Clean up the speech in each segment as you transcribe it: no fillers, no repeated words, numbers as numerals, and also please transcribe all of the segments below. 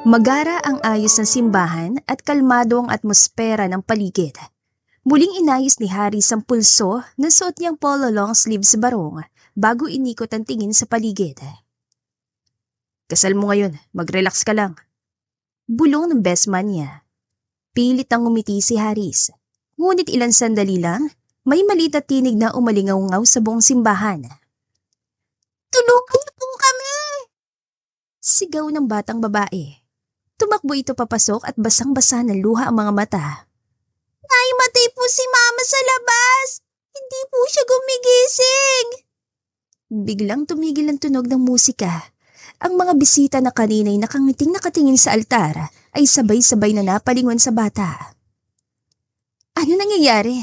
Magara ang ayos ng simbahan at kalmado ang atmosfera ng paligid. Muling inayos ni Haris ang pulso na suot niyang polo long sleeves barong bago inikot ang tingin sa paligid. Kasal mo ngayon, mag-relax ka lang. Bulong ng best man niya. Pilit ang ngumiti si Haris. Ngunit ilang sandali lang, may maliit at tinig na umalingaw-ngaw sa buong simbahan. Tulungan niyo po kami! Sigaw ng batang babae. Tumakbo ito papasok at basang-basa ng luha ang mga mata. Naimatay po si Mama sa labas! Hindi po siya gumigising! Biglang tumigil ang tunog ng musika. Ang mga bisita na kanina'y nakangiting nakatingin sa altar ay sabay-sabay na napalingon sa bata. Ano nangyayari?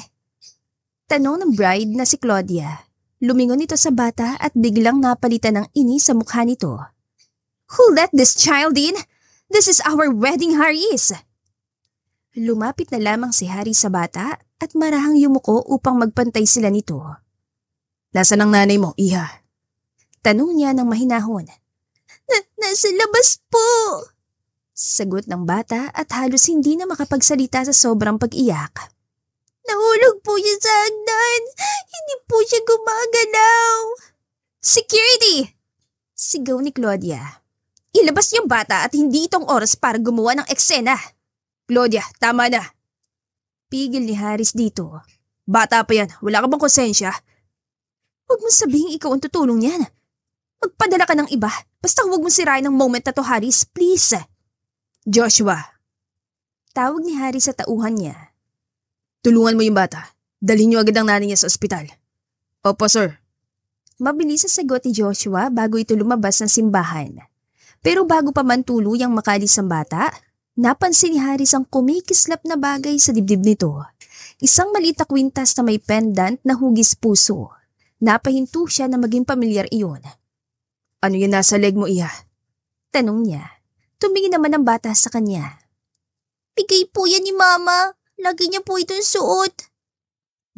Tanong ng bride na si Claudia. Lumingon ito sa bata at biglang napalitan ng inis sa mukha nito. Who let this child in? This is our wedding, Haris! Lumapit na lamang si Haris sa bata at marahang yumuko upang magpantay sila nito. Nasaan ang nanay mo, iha? Tanong niya ng mahinahon. Nasa labas po! Sagot ng bata at halos hindi na makapagsalita sa sobrang pag-iyak. Nahulog po siya sa hagdan! Hindi po siya gumagalaw! Security! Sigaw ni Claudia. Ilabas yung bata at hindi itong oras para gumawa ng eksena. Claudia, tama na. Pigil ni Haris dito. Bata pa yan, wala ka bang konsensya? Huwag mong sabihin ikaw ang tutulong yan. Magpadala ka ng iba, basta huwag mong sirain ang moment na to, Haris, please. Joshua. Tawag ni Haris sa tauhan niya. Tulungan mo yung bata. Dalhin niyo agad ang nanay niya sa ospital. Opo, sir. Mabilis sa sagot ni Joshua bago ito lumabas ng simbahan. Pero bago pa man tuluyang makalis ang bata, napansin ni Haris ang kumikislap na bagay sa dibdib nito. Isang maliit na kwintas na may pendant na hugis puso. Napahinto siya na maging pamilyar iyon. Ano yan nasa leg mo, iha? Tanong niya. Tumingin naman ang bata sa kanya. Bigay po yan ni Mama. Lagi niya po itong suot.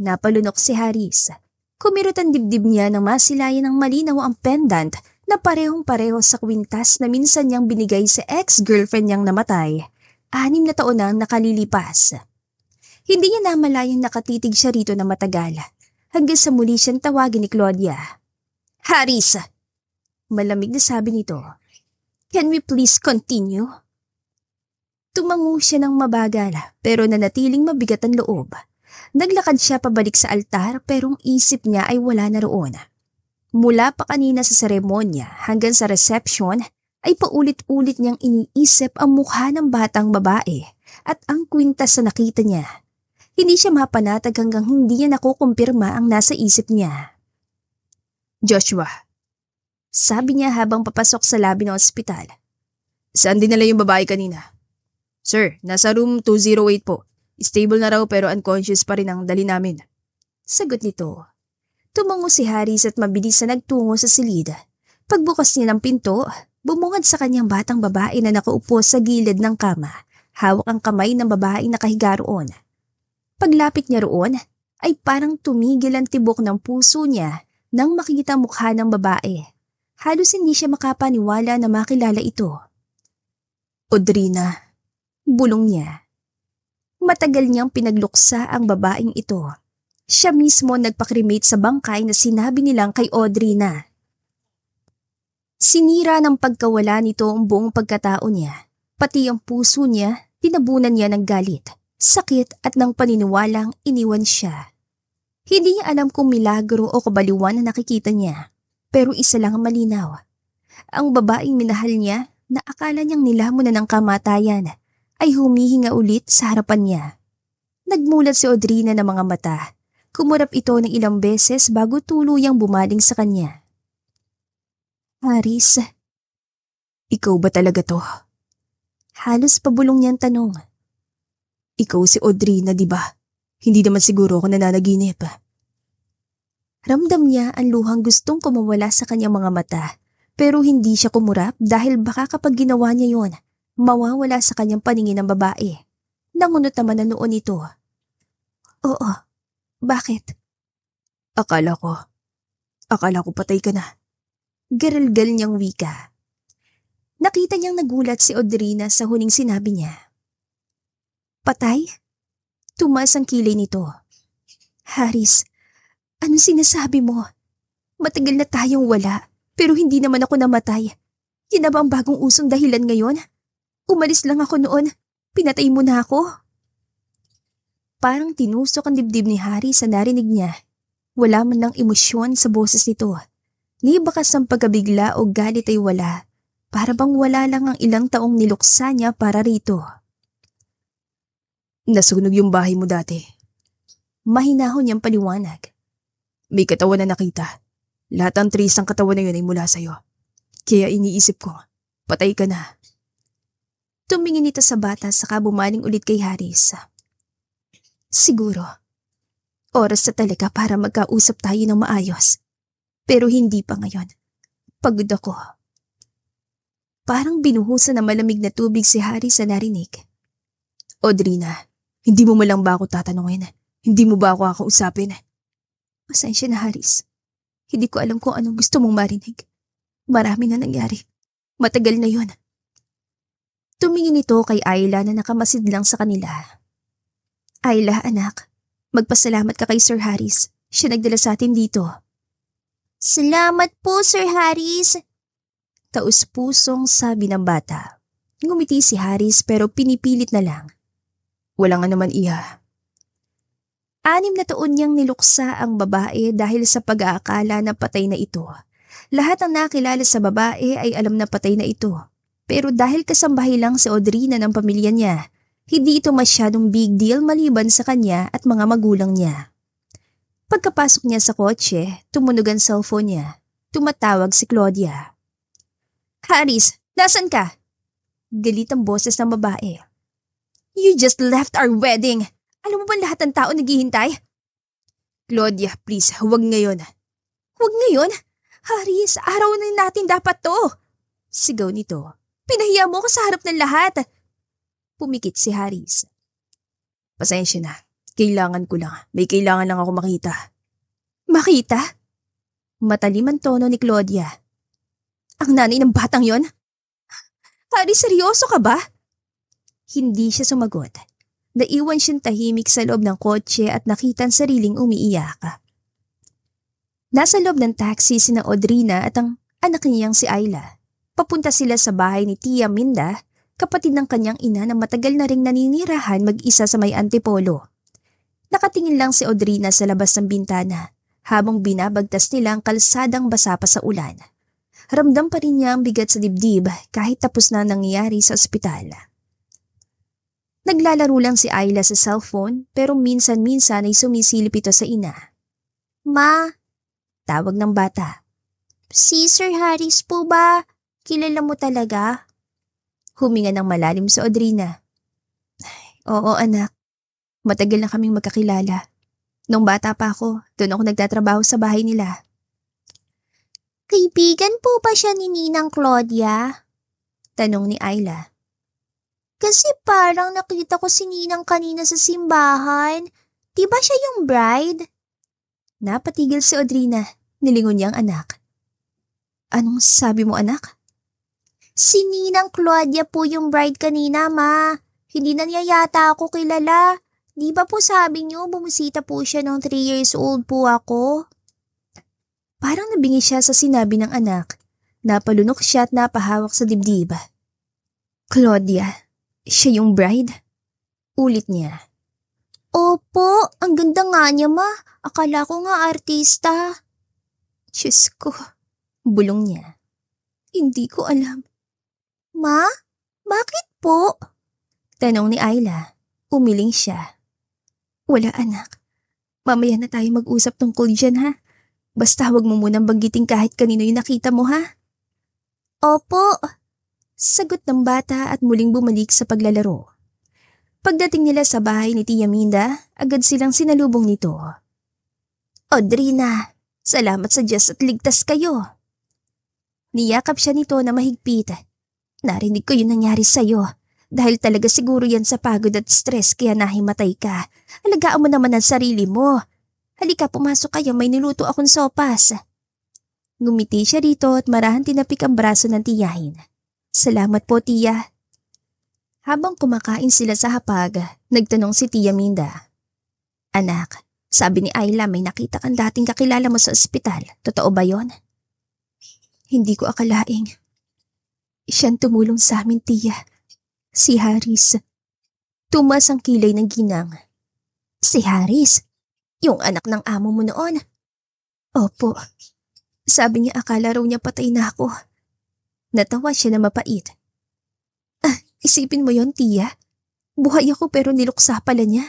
Napalunok si Haris. Kumirot ang dibdib niya nang masilayan ng malinaw ang pendant na parehong-pareho sa kwintas na minsan niyang binigay sa ex-girlfriend niyang namatay. 6 na taon nang nakalilipas. Hindi niya namalayang nakatitig siya rito na matagal. Hanggang sa muli siyang tawagin ni Claudia. Haris! Malamig na sabi nito. Can we please continue? Tumango siya ng mabagal pero nanatiling mabigat ang loob. Naglakad siya pabalik sa altar pero ang isip niya ay wala na roon. Mula pa kanina sa seremonya hanggang sa reception ay paulit-ulit niyang iniisip ang mukha ng batang babae at ang kwintas na nakita niya. Hindi siya mapanatag hanggang hindi niya nakukumpirma ang nasa isip niya. Joshua, sabi niya habang papasok sa labi ng ospital. Saan dinala yung babae kanina? Sir, nasa room 208 po. Stable na raw pero unconscious pa rin ang dali namin. Sagot nito. Tumango si Haris at mabilis na nagtungo sa silid. Pagbukas niya ng pinto, bumungad sa kanyang batang babae na nakaupo sa gilid ng kama. Hawak ang kamay ng babae na nakahiga roon. Paglapit niya roon, ay parang tumigil ang tibok ng puso niya nang makita mukha ng babae. Halos hindi siya makapaniwala na makilala ito. Audrina, bulong niya. Matagal niyang pinagluksa ang babaeng ito. Siya mismo nagpakremate sa bangkay na sinabi nilang kay Audrina. Sinira ng pagkawala nito ang buong pagkatao niya. Pati ang puso niya, tinabunan niya ng galit, sakit at ng paniniwalang iniwan siya. Hindi niya alam kung milagro o kabaliwan na nakikita niya. Pero isa lang ang malinaw. Ang babaeng minahal niya na akala niyang nilamon na ng kamatayan ay humihinga ulit sa harapan niya. Nagmulat si Audrina ng mga mata. Kumurap ito ng ilang beses bago tuluyang bumaling sa kanya. Haris, ikaw ba talaga to? Halos pabulong niyang tanong. Ikaw si Audrina, di ba? Hindi naman siguro ako nananaginip. Ramdam niya ang luhang gustong kumawala sa kanyang mga mata, pero hindi siya kumurap dahil baka kapag ginawa niya yon, mawawala sa kanyang paningin ng babae. Nangunot naman na noon ito. Oo, bakit? Akala ko patay ka na. Garalgal niyang wika. Nakita niyang nagulat si Audrina sa huling sinabi niya. Patay? Tumaas ang kilay nito. Haris, anong sinasabi mo? Matagal na tayong wala, pero hindi naman ako namatay. Yan na ba ang bagong usong dahilan ngayon? Umalis lang ako noon. Pinatay mo na ako. Parang tinusok ang dibdib ni Haris sa narinig niya. Wala man lang emosyon sa boses nito. Ni bakas ang pagkabigla o galit ay wala. Para bang wala lang ang ilang taong niluksa niya para rito. Nasunog yung bahay mo dati. Mahinahon niyang paliwanag. May katawan na nakita. Lahat ng tris ng katawan na yun ay mula sa'yo. Kaya iniisip ko, patay ka na. Tumingin ito sa bata saka bumaling ulit kay Haris. Siguro, oras na talaga para magkausap tayo ng maayos. Pero hindi pa ngayon. Pagod ako. Parang binuhusan ng malamig na tubig si Haris sa narinig. Audrina, hindi mo malang ba ako tatanungin? Hindi mo ba ako kakausapin? Pasensya na, Haris. Hindi ko alam kung anong gusto mong marinig. Marami na nangyari. Matagal na yon. Tumingin ito kay Ayla na nakamasid lang sa kanila. Ayla, anak, magpasalamat ka kay Sir Haris. Siya nagdala sa atin dito. Salamat po, Sir Haris. Taus-pusong sabi ng bata. Ngumiti si Haris pero pinipilit na lang. Wala nga naman iha. 6 na taon niyang niluksa ang babae dahil sa pag-aakala na patay na ito. Lahat ng nakilala sa babae ay alam na patay na ito. Pero dahil kasambahay lang si Audrina ng pamilya niya, hindi ito masyadong big deal maliban sa kanya at mga magulang niya. Pagkapasok niya sa kotse, tumunog ang cellphone niya. Tumatawag si Claudia. Haris, nasan ka? Galit ang boses ng babae. You just left our wedding. Alam mo ba lahat ng tao naghihintay? Claudia, please, huwag ngayon. Huwag ngayon? Haris, araw na natin dapat to. Sigaw nito. Pinahiya mo ako sa harap ng lahat. Pumikit si Haris. Pasensya na. Kailangan ko lang. May kailangan lang ako makita. Makita? Matalim ang tono ni Claudia. Ang nanay ng batang yon? Haris, seryoso ka ba? Hindi siya sumagot. Naiwan siyang tahimik sa loob ng kotse at nakita ang sariling umiiyak. Nasa loob ng taxi sina Audrina at ang anak niyang si Ayla. Papunta sila sa bahay ni Tia Minda, kapatid ng kanyang ina na matagal na ring naninirahan mag-isa sa may Antipolo. Nakatingin lang si Audrina sa labas ng bintana habang binabagtas nila ang kalsadang basa pa sa ulan. Ramdam pa rin niya ang bigat sa dibdib kahit tapos na nangyayari sa ospital. Naglalaro lang si Ayla sa cellphone pero minsan-minsan ay sumisilip ito sa ina. Ma, tawag ng bata. Si Sir Haris po ba? Kilala mo talaga? Huminga ng malalim si Audrina. Oo anak, matagal na kaming magkakilala. Nung bata pa ako, doon ako nagtatrabaho sa bahay nila. Kaibigan po ba siya ni Ninang Claudia? Tanong ni Ayla. Kasi parang nakita ko si Ninang kanina sa simbahan. Di ba siya yung bride? Napatigil si Audrina. Nilingon niya ang anak. Anong sabi mo anak? Si Ninang Claudia po yung bride kanina, ma. Hindi na niya yata ako kilala. Di ba po sabi niyo bumisita po siya nung 3 years old po ako? Parang nabingi siya sa sinabi ng anak. Napalunok siya at napahawak sa dibdib. Claudia, siya yung bride? Ulit niya. Opo, ang ganda nga niya ma. Akala ko nga artista. Diyos ko, bulong niya. Hindi ko alam. Ma, bakit po? Tanong ni Ayla. Umiling siya. Wala anak. Mamaya na tayo mag-usap tungkol dyan ha. Basta huwag mo munang banggitin kahit kanino yung nakita mo ha. Opo. Sagot ng bata at muling bumalik sa paglalaro. Pagdating nila sa bahay ni Tia Minda, agad silang sinalubong nito. Audrina, salamat sa Diyos at ligtas kayo. Niyakap siya nito na mahigpit. Narinig ko yung nangyari sa'yo. Dahil talaga siguro yan sa pagod at stress kaya nahimatay ka. Alagaan mo naman ang sarili mo. Halika, pumasok kayo, may niluto akong sopas. Ngumiti siya rito at marahan tinapik ang braso ng tiyahin. Salamat po, tiya. Habang kumakain sila sa hapag, nagtanong si Tia Minda. Anak, sabi ni Ayla may nakita kang dating kakilala mo sa ospital. Totoo ba yon? Hindi ko akalaing. Siyang tumulong sa amin, tiya. Si Haris. Tumas ang kilay ng ginang. Si Haris? Yung anak ng amo mo noon? Opo. Sabi niya akala raw niya patay na ako. Natawa siya na mapait. Isipin mo yon, tiya. Buhay ako pero niluksa pala niya.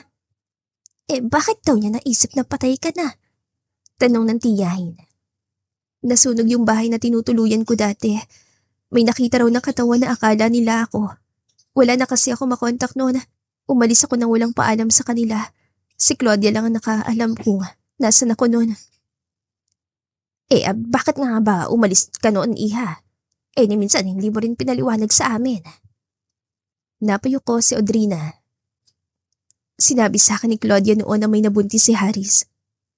Bakit daw niya naisip na patay ka na? Tanong ng tiyahin. Nasunog yung bahay na tinutuluyan ko dati. May nakita raw na katawan na akala nila ako. Wala na kasi ako makontak noon. Umalis ako nang walang paalam sa kanila. Si Claudia lang ang nakaalam kung nasan ako noon. Bakit nga ba umalis ka noon, iha? Ni minsan hindi mo rin pinaliwanag sa amin. Napayuko si Audrina. Sinabi sa akin ni Claudia noon na may nabuntis si Haris.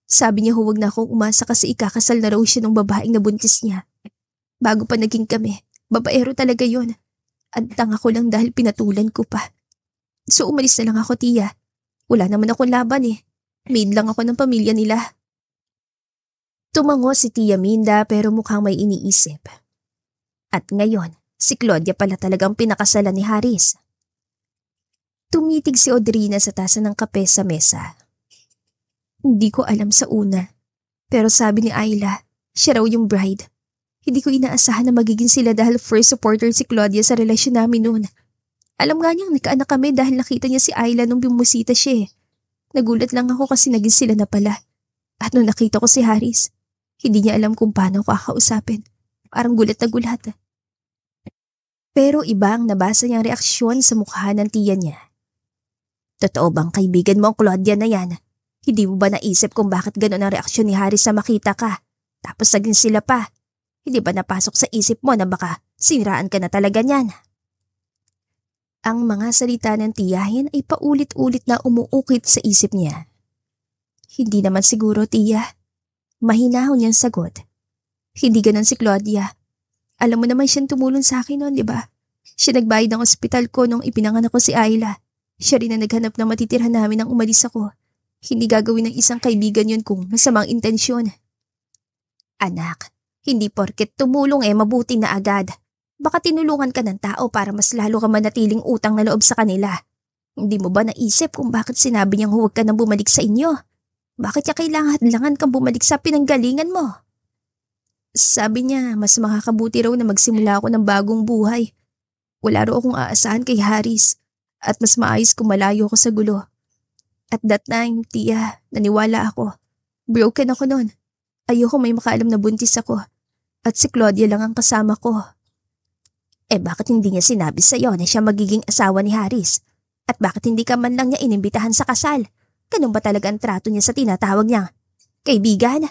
Sabi niya huwag na akong umasa kasi ikakasal na raw siya ng babaeng nabuntis niya. Bago pa naging kami, babaero talaga yon. Antang ako lang dahil pinatulan ko pa. So umalis na lang ako, tiya. Wala naman akong laban Maid lang ako ng pamilya nila. Tumango si Tia Minda pero mukhang may iniisip. At ngayon, si Claudia pala talagang pinakasalan ni Haris. Tumitig si Audrina sa tasa ng kape sa mesa. Hindi ko alam sa una. Pero sabi ni Ayla, siya raw yung bride. Hindi ko inaasahan na magiging sila dahil first supporter si Claudia sa relasyon namin noon. Alam nga niyang nagkaanak kami dahil nakita niya si Ayla nung bumusita siya. Nagulat lang ako kasi naging sila na pala. At nung nakita ko si Haris, hindi niya alam kung paano ko kakausapin. Parang gulat na gulat. Pero iba ang nabasa niyang reaksyon sa mukha ng tiya niya. Totoo bang kaibigan mo ang Claudia na yan? Hindi mo ba naisip kung bakit gano'n ang reaksyon ni Haris sa makita ka? Tapos naging sila pa. Hindi ba napasok sa isip mo na baka siniraan ka na talaga niyan? Ang mga salita ng tiyahin ay paulit-ulit na umuukit sa isip niya. Hindi naman siguro, tiya. Mahinahon niyang sagot. Hindi ganon si Claudia. Alam mo naman siyang tumulong sa akin noon, di ba? Siya nagbayad ng ospital ko nung ipinanganak ko si Ayla. Siya rin ang naghanap ng matitirhan namin nang umalis ako. Hindi gagawin ng isang kaibigan yun kung masamang intensyon. Anak, hindi porket tumulong mabuti na agad. Baka tinulungan ka ng tao para mas lalo ka manatiling utang na loob sa kanila. Hindi mo ba naisip kung bakit sinabi niyang huwag ka nang bumalik sa inyo? Bakit niya kailangan kang bumalik sa pinanggalingan mo? Sabi niya mas makakabuti raw na magsimula ako ng bagong buhay. Wala raw akong aasahan kay Haris at mas maayos kung malayo ako sa gulo. At that time, tiya, naniwala ako. Broken ako noon. Ayoko may makaalam na buntis ako. At si Claudia lang ang kasama ko. Bakit hindi niya sinabi sa'yo na siya magiging asawa ni Haris? At bakit hindi ka man lang niya inimbitahan sa kasal? Ganun ba talaga ang trato niya sa tinatawag niyang kaibigan?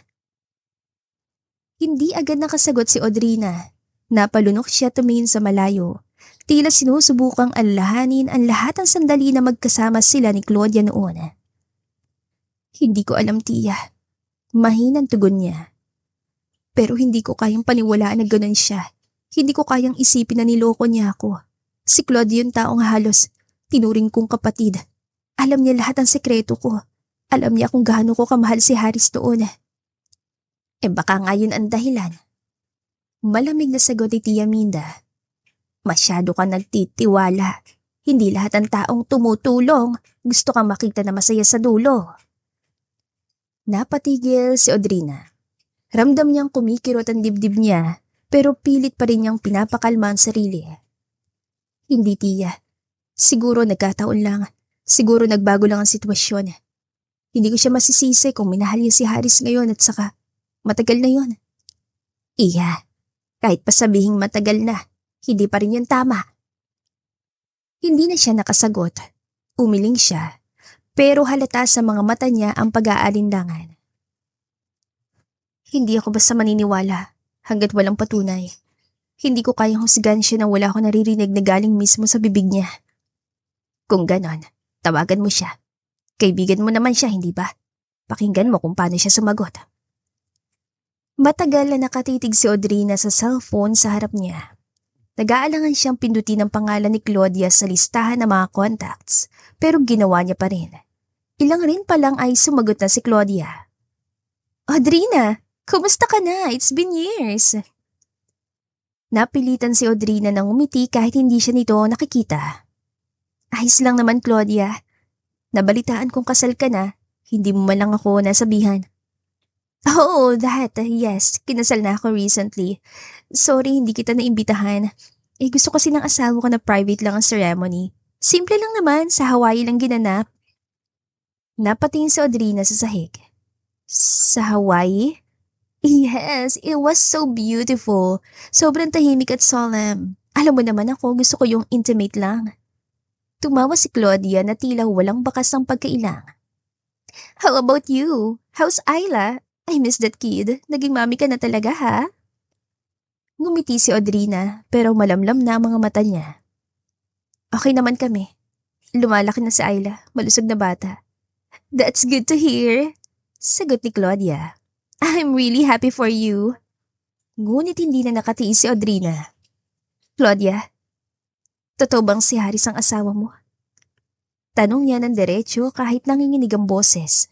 Hindi agad nakasagot si Audrina. Napalunok siya tumingin sa malayo. Tila sinusubukang alalahanin ang lahat ng sandali na magkasama sila ni Claudia noon. Hindi ko alam, tiya. Mahinang tugon niya. Pero hindi ko kayang paniwalaan na ganun siya. Hindi ko kayang isipin na niloko niya ako. Si Claudia yung taong halos tinuring kong kapatid. Alam niya lahat ng sekreto ko. Alam niya kung gaano ko kamahal si Haris doon. Baka nga yun ang dahilan. Malamig na sagot ni Tia Minda. Masyado ka nagtitiwala. Hindi lahat ng taong tumutulong gusto kang makita na masaya sa dulo. Napatigil si Audrina. Ramdam niyang kumikirot ang dibdib niya pero pilit pa rin niyang pinapakalma ang sarili. Hindi, tiya. Siguro nagkataon lang. Siguro nagbago lang ang sitwasyon. Hindi ko siya masisisi kung minahal niya si Haris ngayon at saka matagal na yon. Iya, kahit pa sabihing matagal na, hindi pa rin yun tama. Hindi na siya nakasagot. Umiling siya, pero halata sa mga mata niya ang pag-aalinlangan. Hindi ako basta maniniwala hanggat walang patunay. Hindi ko kayang husgan siya nang wala ako naririnig na galing mismo sa bibig niya. Kung ganon, tawagan mo siya. Kaibigan mo naman siya, hindi ba? Pakinggan mo kung paano siya sumagot. Matagal na nakatitig si Audrina sa cellphone sa harap niya. Nag-aalangan siyang pindutin ang pangalan ni Claudia sa listahan ng mga contacts, pero ginawa niya pa rin. Ilang rin pa lang ay sumagot na si Claudia. Audrina, kumusta ka na? It's been years. Napilitan si Audrina ng umiti kahit hindi siya nito nakikita. Ayos lang naman, Claudia. Nabalitaan kong kasal ka na, hindi mo man lang ako nasabihan. Oh, that, yes. Kinasal na ako recently. Sorry, hindi kita naimbitahan. Gusto kasi ng asawa ko na private lang ang ceremony. Simple lang naman, sa Hawaii lang ginanap. Napatingin si Audrina sa sahig. Sa Hawaii? Yes, it was so beautiful. Sobrang tahimik at solemn. Alam mo naman ako, gusto ko yung intimate lang. Tumawa si Claudia na tila walang bakas ng pagkailang. How about you? How's Ayla? I miss that kid. Naging mami ka na talaga, ha? Ngumiti si Audrina, pero malamlam na ang mga mata niya. Okay naman kami. Lumalaki na si Ayla, malusog na bata. That's good to hear. Sagot ni Claudia. I'm really happy for you. Ngunit hindi na nakatiis si Audrina. Claudia, totoo bang si Haris ang asawa mo? Tanong niya ng diretso kahit nanginginig ang boses.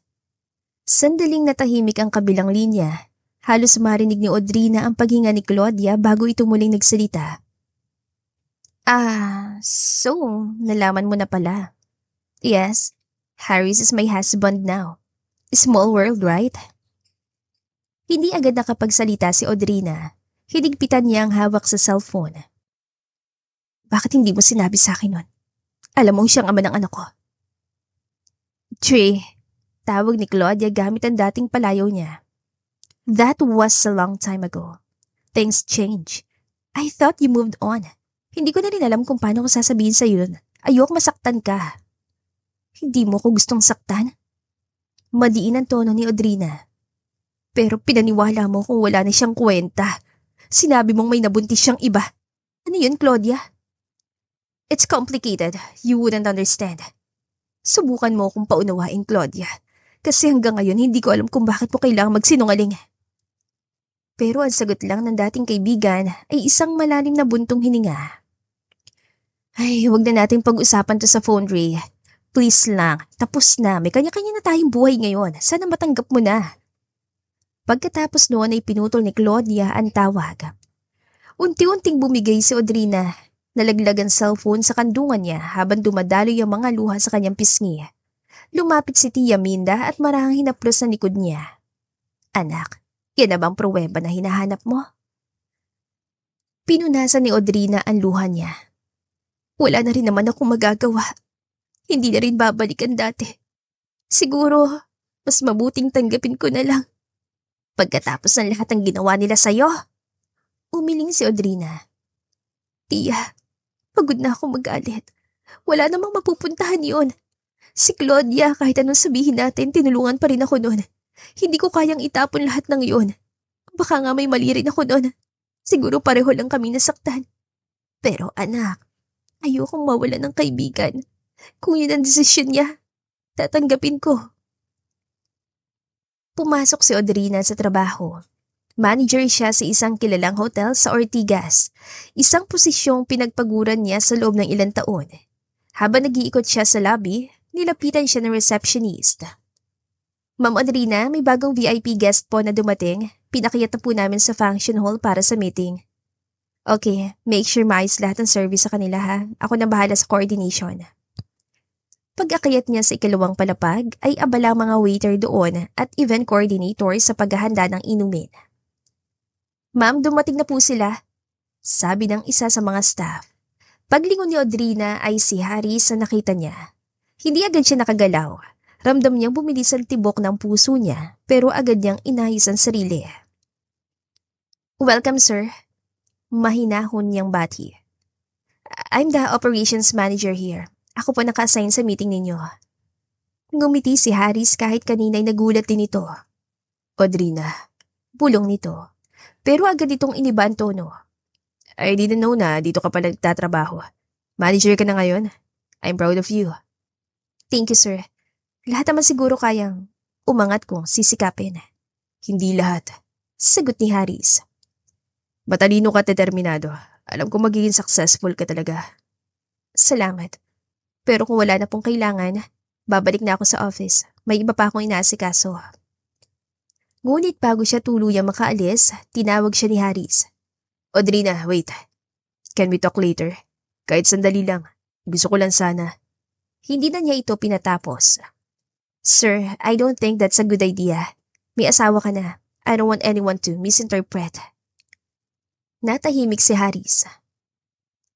Sandaling natahimik ang kabilang linya. Halos marinig ni Audrina ang paghinga ni Claudia bago ito muling nagsalita. So, nalaman mo na pala. Yes, Haris is my husband now. Small world, right? Hindi agad nakapagsalita si Audrina. Hinigpitan niya ang hawak sa cellphone. Bakit hindi mo sinabi sa akin nun? Alam mong siyang ama ng anak ko. Trey, tawag ni Claudia gamit ang dating palayaw niya. That was a long time ago. Things change. I thought you moved on. Hindi ko na rin alam kung paano ko sasabihin sa yun. Ayok masaktan ka. Hindi mo ko gustong saktan? Madiin ang tono ni Audrina. Pero pinaniwala mo kung wala na siyang kwenta. Sinabi mong may nabuntis siyang iba. Ano yun, Claudia? It's complicated. You wouldn't understand. Subukan mo akong paunawain, Claudia. Kasi hanggang ngayon hindi ko alam kung bakit mo kailangang magsinungaling. Pero ang sagot lang ng dating kaibigan ay isang malalim na buntong hininga. Ay, huwag na nating pag-usapan to sa phone, Ray. Please lang, tapos na. May kanya-kanya na tayong buhay ngayon. Sana matanggap mo na. Pagkatapos noon ay pinutol ni Claudia ang tawag. Unti-unting bumigay si Audrina. Nalaglag ang cellphone sa kandungan niya habang dumadaloy ang mga luha sa kanyang pisngi. Lumapit si Tia Minda at marahang hinaplos sa likod niya. Anak, yan na bang pruweba na hinahanap mo? Pinunasan ni Audrina ang luha niya. Wala na rin naman akong magagawa. Hindi na rin babalik ang dati. Siguro, mas mabuting tanggapin ko na lang. Pagkatapos ng lahat ng ginawa nila sa'yo. Umiling si Audrina. Tia, pagod na akong magalit. Wala namang mapupuntahan yon. Si Claudia, kahit anong sabihin natin, tinulungan pa rin ako noon. Hindi ko kayang itapon lahat ng yon. Baka nga may mali rin ako noon. Siguro pareho lang kami nasaktan. Pero anak, ayokong mawala ng kaibigan. Kung yun ang desisyon niya, tatanggapin ko. Pumasok si Audrina sa trabaho. Manager siya sa isang kilalang hotel sa Ortigas, isang posisyong pinagpaguran niya sa loob ng ilang taon. Habang nag-iikot siya sa lobby, nilapitan siya ng receptionist. Ma'am Audrina, may bagong VIP guest po na dumating. Pinakiyat na po namin sa function hall para sa meeting. Okay, make sure maayos lahat ng service sa kanila ha. Ako na bahala sa coordination. Pag-akyat niya sa ikalawang palapag ay abala mga waiter doon at event coordinator sa paghahanda ng inumin. Ma'am, dumating na po sila, sabi ng isa sa mga staff. Paglingon ni Audrina ay si Haris na nakita niya. Hindi agad siya nakagalaw. Ramdam niyang bumilis ang tibok ng puso niya pero agad niyang inayos ang sarili. Welcome, sir. Mahinahon niyang bati. I'm the operations manager here. Ako po naka-assign sa meeting ninyo. Ngumiti si Haris kahit kanina'y nagulat din ito. Audrina, bulong nito. Pero agad itong iniba ang tono. I didn't know na dito ka pa nagtatrabaho. Manager ka na ngayon. I'm proud of you. Thank you, sir. Lahat naman siguro kayang umangat kung sisikapin. Hindi lahat. Sagot ni Haris. Matalino ka at determinado. Alam ko magiging successful ka talaga. Salamat. Pero kung wala na pong kailangan, babalik na ako sa office. May iba pa akong inaasikaso. Ngunit bago siya tuluyang makaalis, tinawag siya ni Haris. Audrina, wait. Can we talk later? Kahit sandali lang. Gusto ko lang sana. Hindi na niya ito pinatapos. Sir, I don't think that's a good idea. May asawa ka na. I don't want anyone to misinterpret. Natahimik si Haris.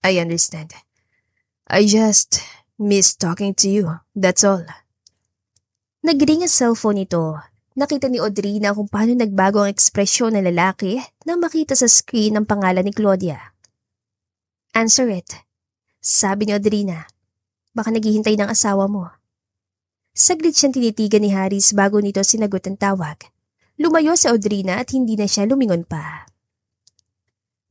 I understand. I just miss talking to you. That's all. Nagring ang cellphone nito. Nakita ni Audrina kung paano nagbago ang ekspresyon ng lalaki nang makita sa screen ang pangalan ni Claudia. Answer it. Sabi ni Audrina. Baka naghihintay ng asawa mo. Saglit siyang tinitigan ni Haris bago nito sinagot ang tawag. Lumayo si Audrina at hindi na siya lumingon pa.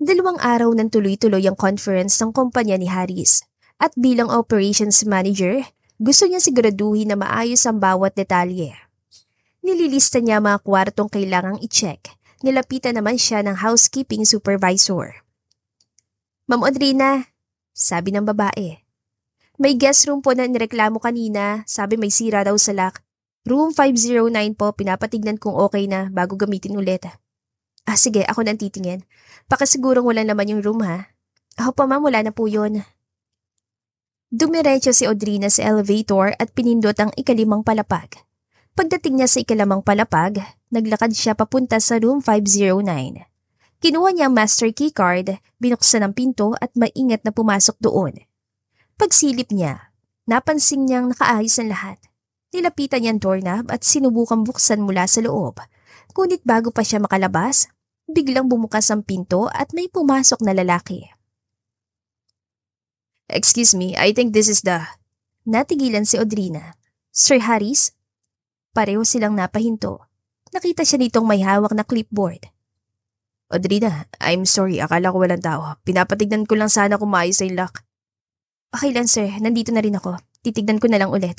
2 araw nang tuloy-tuloy ang conference ng kumpanya ni Haris at bilang operations manager, gusto niya siguraduhin na maayos ang bawat detalye. Nililista niya mga kwartong kailangang i-check. Nilapitan naman siya ng housekeeping supervisor. Ma'am Audrina, sabi ng babae. May guest room po na nireklamo kanina, sabi may sira daw sa lock. Room 509 po, pinapatignan kung okay na bago gamitin ulit. Sige, ako nang titingin. Pakisigurong wala naman yung room ha. Ako pa ma'am, wala na po yun. Dumiretso si Audrina sa elevator at pinindot ang 5 palapag. Pagdating niya sa 2 palapag, naglakad siya papunta sa room 509. Kinuha niya ang master key card, binuksan ang pinto at maingat na pumasok doon. Pagsilip niya, napansin niyang nakaayos ang lahat. Nilapitan niya ang doorknob at sinubukang buksan mula sa loob. Ngunit bago pa siya makalabas, biglang bumukas ang pinto at may pumasok na lalaki. Excuse me, I think this is the... Natigilan si Audrina. Sir Haris? Pareho silang napahinto. Nakita siya nitong may hawak na clipboard. Audrina, I'm sorry, akala ko walang tao. Pinapatignan ko lang sana kung maayos yung lock. Okay lang sir, nandito na rin ako. Titignan ko na lang ulit.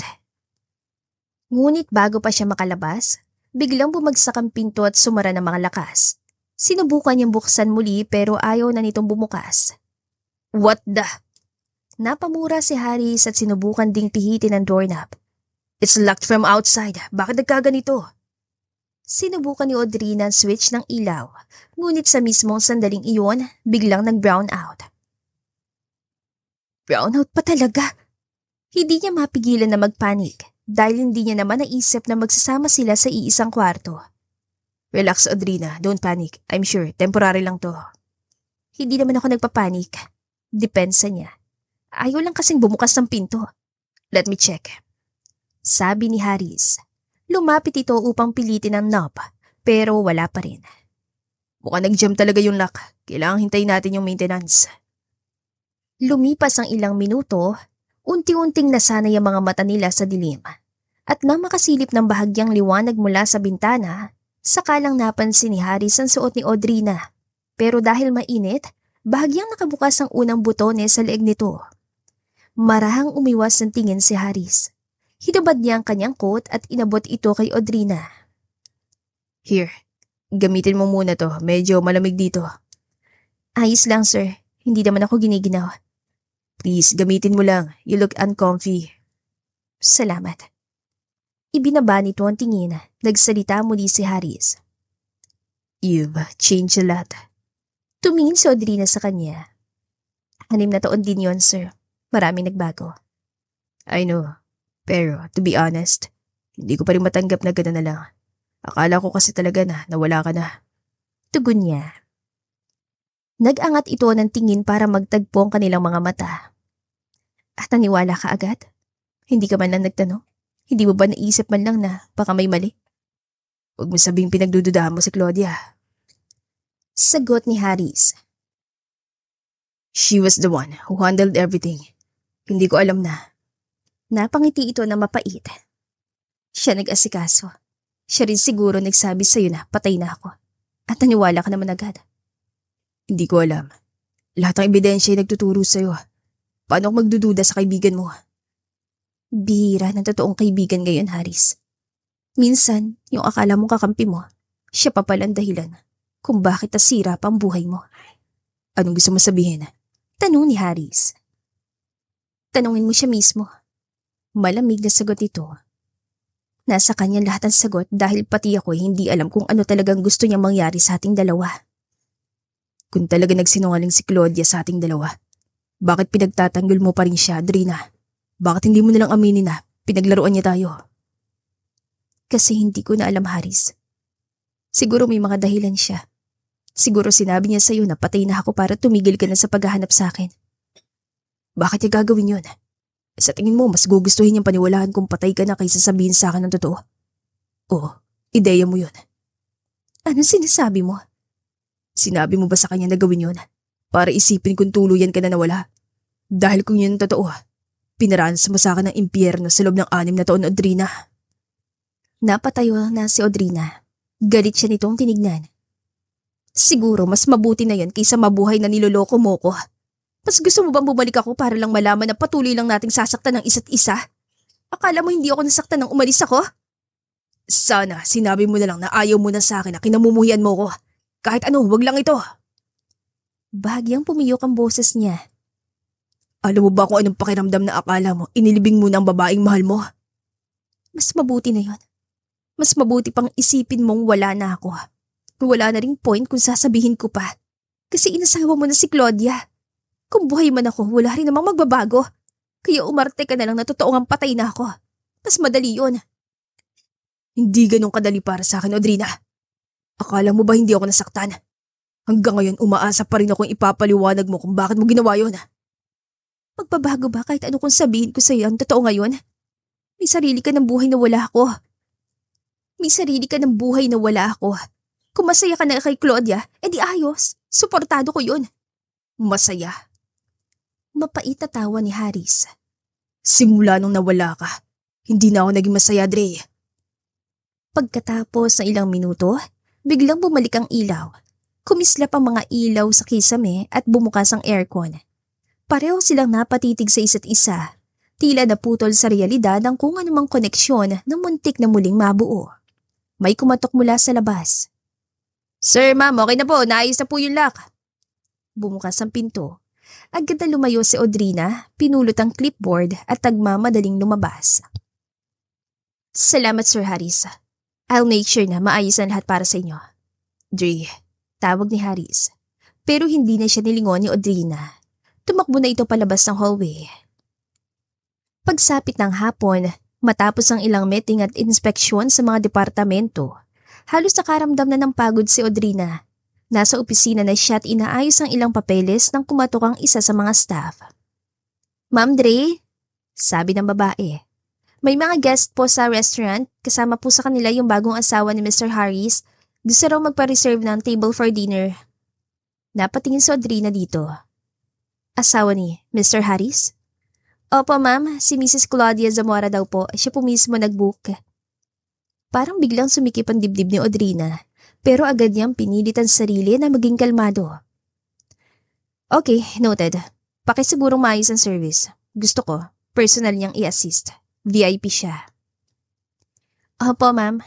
Ngunit bago pa siya makalabas, biglang bumagsak ang pinto at sumara ng mga lakas. Sinubukan niyang buksan muli pero ayaw na nitong bumukas. What the? Napamura si Haris at sinubukan ding pihitin ang doorknob. It's locked from outside. Bakit nagkaganito? Sinubukan ni Audrina ang switch ng ilaw, ngunit sa mismong sandaling iyon, biglang nag-brown out. Brownout pa talaga. Hindi niya mapigilan na magpanik dahil hindi niya naman naisip na magsasama sila sa iisang kwarto. Relax, Audrina. Don't panic. I'm sure, temporary lang to. Hindi naman ako nagpapanik. Depensa niya. Ayaw lang kasing bumukas ng pinto. Let me check. Sabi ni Haris. Lumapit ito upang pilitin ang knob, pero wala pa rin. Mukhang nag-jam talaga yung lock. Kailangang hintayin natin yung maintenance. Lumipas ang ilang minuto, unti-unting nasanay ang mga mata nila sa dilim. At nang makasilip ng bahagyang liwanag mula sa bintana, sakalang napansin ni Haris ang suot ni Audrina. Pero dahil mainit, bahagyang nakabukas ang unang butones sa leeg nito. Marahang umiwas ng tingin si Haris. Hinubad niya ang kanyang coat at inabot ito kay Audrina. Here, gamitin mo muna to. Medyo malamig dito. Ayos lang sir, hindi naman ako giniginaw. Please, gamitin mo lang. You look uncomfy. Salamat. Ibinaba nito ang tingin. Nagsalita muli si Haris. You've changed a lot. Tumingin si Audrina sa kanya. 6 na taon din yon, sir. Maraming nagbago. I know. Pero, to be honest, hindi ko pa rin matanggap na gano'n na lang. Akala ko kasi talaga na nawala ka na. Tugon niya. Nag-angat ito ng tingin para magtagpo ang kanilang mga mata. At naniwala ka agad? Hindi ka man lang nagtanong? Hindi mo ba naisip man lang na baka may mali? Huwag mo sabing pinagdududahan mo si Claudia. Sagot ni Haris. She was the one who handled everything. Hindi ko alam na. Napangiti ito na mapait. Siya nag-asikaso. Siya rin siguro nagsabi sa'yo na patay na ako. At naniwala ka naman agad. Hindi ko alam. Lahat ng ebidensya ay nagtuturo sa'yo. Paano ako magdududa sa kaibigan mo? Bihira ng totoong kaibigan ngayon, Haris. Minsan, yung akala mong kakampi mo, siya pa palang dahilan kung bakit nasira pa ang buhay mo. Anong gusto mo sabihin? Tanong ni Haris. Tanungin mo siya mismo. Malamig na sagot nito. Nasa kanya lahat ng sagot dahil pati ako hindi alam kung ano talagang gusto niyang mangyari sa ating dalawa. Kung talaga nagsinungaling si Claudia sa ating dalawa, bakit pinagtatanggol mo pa rin siya, Adrina? Bakit hindi mo nalang aminin na pinaglaruan niya tayo? Kasi hindi ko na alam, Haris. Siguro may mga dahilan siya. Siguro sinabi niya sa'yo na patay na ako para tumigil ka na sa paghahanap sa akin. Bakit niya gagawin yun? Sa tingin mo, mas gugustuhin niyang paniwalaan kung patay ka na kaysa sabihin sa akin ng totoo? Oo, ideya mo yun. Ano sinasabi mo? Sinabi mo ba sa kanya na gawin yun? Para isipin kung tuluyan ka na nawala? Dahil kung yun ang totoo, pinaranas mo sa akin ng impyerno sa loob ng 6 na taon, Audrina. Napatayo na si Audrina. Galit siya nitong tinignan. Siguro mas mabuti na yan kaysa mabuhay na niloloko mo ko. Mas gusto mo bang bumalik ako para lang malaman na patuloy lang nating sasaktan ng isa't isa? Akala mo hindi ako nasaktan nang umalis ako? Sana sinabi mo na lang na ayaw mo na sa akin na kinamumuhian mo ko. Kahit ano, wag lang ito. Bahagyang pumiyok ang boses niya. Alam mo ba kung anong pakiramdam na akala mo inilibing mo ng babaeng mahal mo? Mas mabuti na yon. Mas mabuti pang isipin mong wala na ako. Wala na ring point kung sasabihin ko pa. Kasi inasawa mo na si Claudia. Kung buhay man ako, wala rin namang magbabago. Kaya umarte ka na lang na totoong patay na ako. Mas madali yon. Hindi ganun kadali para sa akin, Audrina. Akala mo ba hindi ako nasaktan? Hanggang ngayon umaasa pa rin akong ipapaliwanag mo kung bakit mo ginawa yon. Magbabago ba kahit ano kung sabihin ko sa'yo ang totoo ngayon? May sarili ka ng buhay na wala ako. May sarili ka ng buhay na wala ako. Kung masaya ka na kay Claudia, edi ayos. Suportado ko yun. Masaya? Mapait na tawa ni Haris. Simula nung nawala ka, hindi na ako naging masaya, Dre. Pagkatapos ng ilang minuto, biglang bumalik ang ilaw. Kumislap ang mga ilaw sa kisame at bumukas ang aircon. Pareho silang napatitig sa isa't isa. Tila naputol sa realidad ang kung anumang koneksyon na muntik na muling mabuo. May kumatok mula sa labas. Sir, ma'am, okay na po. Naayos na po yung lock. Bumukas ang pinto. Agad na lumayo si Audrina, pinulot ang clipboard at nagmamadaling lumabas. Salamat, Sir Haris. I'll make sure na maayos ang lahat para sa inyo. Dre, tawag ni Haris. Pero hindi na siya nilingon ni Audrina. Tumakbo na ito palabas ng hallway. Pagsapit ng hapon, matapos ang ilang meeting at inspeksyon sa mga departamento, halos nakaramdam na ng pagod si Audrina. Nasa opisina na siya at inaayos ang ilang papeles nang kumatok ang isa sa mga staff. Ma'am Dre, sabi ng babae. May mga guest po sa restaurant, kasama po sa kanila yung bagong asawa ni Mr. Harris. Gusto raw magpa-reserve ng table for dinner. Napatingin si Audrina dito. Asawa ni Mr. Harris? Opo ma'am, si Mrs. Claudia Zamora daw po. Siya po mismo nag-book. Parang biglang sumikip ang dibdib ni Audrina. Pero agad niyang pinilit ang sarili na maging kalmado. Okay, noted. Pakisigurong maayos ang service. Gusto ko, personal niyang i-assist. VIP siya. Opo, ma'am.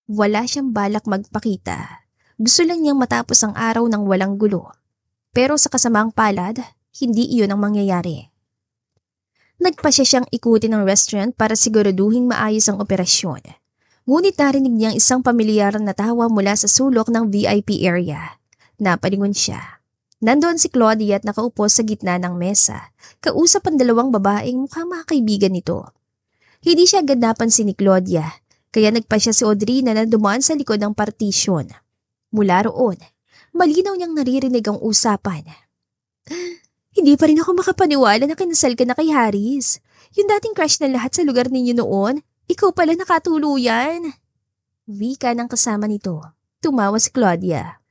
Wala siyang balak magpakita. Gusto lang niyang matapos ang araw ng walang gulo. Pero sa kasamang palad, hindi iyon ang mangyayari. Nagpasya siyang ikutin ang restaurant para siguraduhin maayos ang operasyon. Ngunit narinig niyang isang pamilyar na tawa mula sa sulok ng VIP area. Napalingon siya. Nandoon si Claudia at nakaupo sa gitna ng mesa. Kausap ang dalawang babaeng mukhang mga kaibigan nito. Hindi siya agad napansin ni Claudia, kaya nagpasya si Audrina na dumaan sa likod ng partisyon. Mula roon, malinaw niyang naririnig ang usapan. Hindi pa rin ako makapaniwala na kinasal ka na kay Haris. Yung dating crush na lahat sa lugar ninyo noon, ikaw pala nakatuluyan. Wika ng kasama nito. Tumawa si Claudia.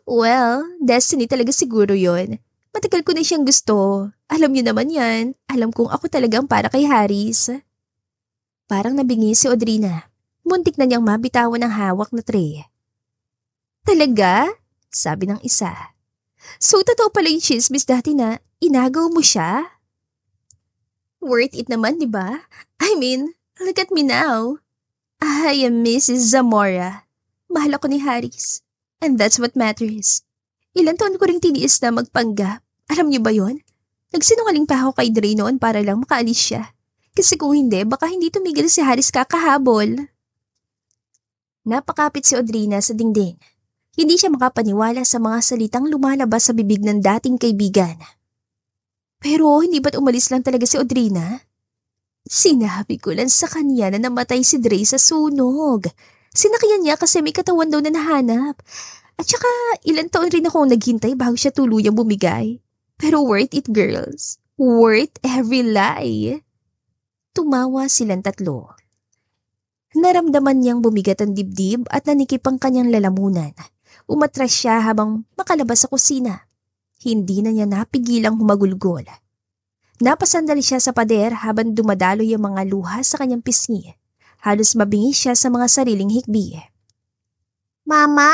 Well, destiny talaga siguro yon. Matagal ko na siyang gusto. Alam niyo naman yan. Alam kong ako talagang para kay Haris. Parang nabingi si Audrina. Muntik na niyang mabitawan ang hawak na tray. Talaga? Sabi ng isa. So totoo pala yung chismis dati na inagaw mo siya? Worth it naman, di ba? I mean, look at me now. I am Mrs. Zamora. Mahal ako ni Haris. And that's what matters. Ilang taon ko ring tiniis na magpanggap. Alam niyo ba yon? Nagsinungaling pa ako kay Dre noon para lang makaalis siya. Kasi kung hindi, baka hindi tumigil si Haris kakahabol. Napakapit si Audrina sa dingding. Hindi siya makapaniwala sa mga salitang lumalabas sa bibig ng dating kaibigan. Pero hindi ba't umalis lang talaga si Audrina? Sinabi ko lang sa kanya na namatay si Dre sa sunog. Sinakyan niya kasi may katawan daw na nahanap. At saka ilang taon rin akong naghintay bago siya tuluyang bumigay. Pero worth it, girls. Worth every lie. Tumawa silang tatlo. Naramdaman niyang bumigat ang dibdib at nanikip ang kanyang lalamunan. Umatras siya habang makalabas sa kusina. Hindi na niya napigilang humagulgol. Napasandali siya sa pader habang dumadaloy ang mga luha sa kanyang pisngi. Halos mabingi siya sa mga sariling hikbi. Mama?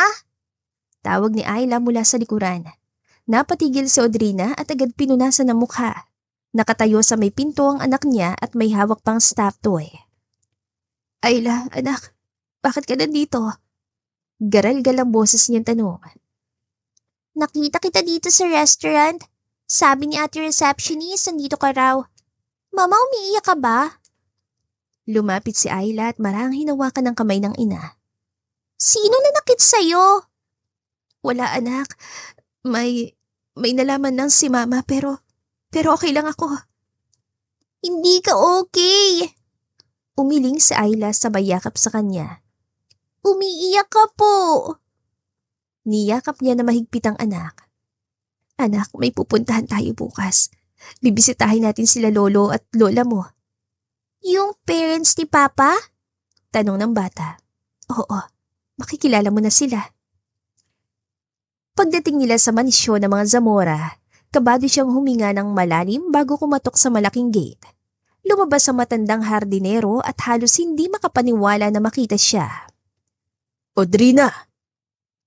Tawag ni Ayla mula sa likuran. Napatigil si Audrina at agad pinunasan ang mukha. Nakatayo sa may pinto ang anak niya at may hawak pang stuffed toy. Ayla, anak, bakit ka nandito? Garal-gal ang boses niyang tanong. Nakita kita dito sa restaurant. Sabi ni ate receptionist, nandito ka raw. Mama, umiiyak ka ba? Lumapit si Ayla at marahang hinawakan ng kamay ng ina. Sino nanakit sa'yo? Wala anak. May nalaman ng si mama pero okay lang ako. Hindi ka okay. Umiling si Ayla sabay yakap sa kanya. Umiiyak ka po. Niyakap niya na mahigpit ang anak. Anak, may pupuntahan tayo bukas. Bibisitahin natin sila lolo at lola mo. Yung parents ni Papa? Tanong ng bata. Oo, makikilala mo na sila. Pagdating nila sa mansyon ng mga Zamora, kabado siyang huminga ng malalim bago kumatok sa malaking gate. Lumabas ang matandang hardinero at halos hindi makapaniwala na makita siya. Audrina!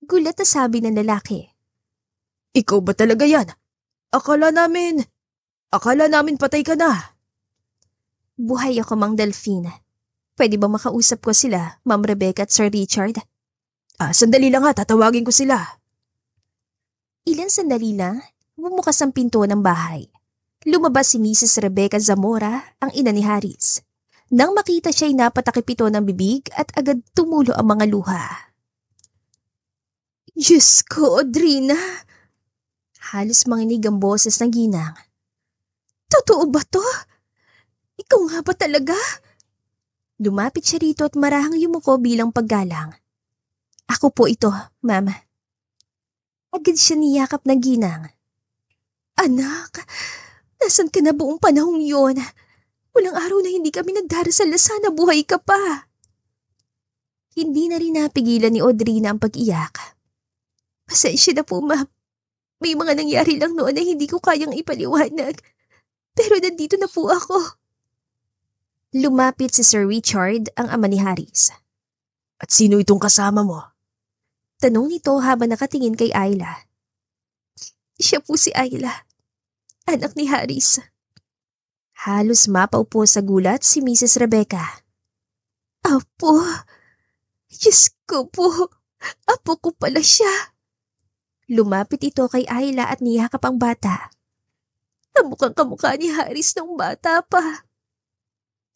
Gulat na sabi ng lalaki. Ikaw ba talaga yan? Akala namin patay ka na. Buhay ako, Mang Delphine. Pwede ba makausap ko sila, Ma'am Rebecca at Sir Richard? Sandali lang tatawagin ko sila. Ilang sandali lang, bumukas ang pinto ng bahay. Lumabas si Mrs. Rebecca Zamora, ang ina ni Haris. Nang makita siya'y napatakip ito ng bibig at agad tumulo ang mga luha. Diyos ko, Audrina! Halos manginig ang boses ng ginang. Totoo ba to? Ikaw nga ba talaga? Lumapit siya rito at marahang yumuko bilang paggalang. Ako po ito, Mama. Agad siya niyakap ng ginang. Anak, nasan ka na buong panahong yon? Walang araw na hindi kami nagdarasal na sana buhay ka pa. Hindi na rin napigilan ni Audrina ang pag-iyak. Pasensya na po, Ma'am. May mga nangyari lang noon na hindi ko kayang ipaliwanag. Pero nandito na po ako. Lumapit si Sir Richard, ang ama ni Haris. At sino itong kasama mo? Tanong nito habang nakatingin kay Ayla. Siya po si Ayla, anak ni Haris. Halos mapaupo sa gulat si Mrs. Rebecca. Apo, Diyos ko po, apo ko pala siya. Lumapit ito kay Ayla at niyakap ang bata. Namukhang kamukha ni Haris nung bata pa.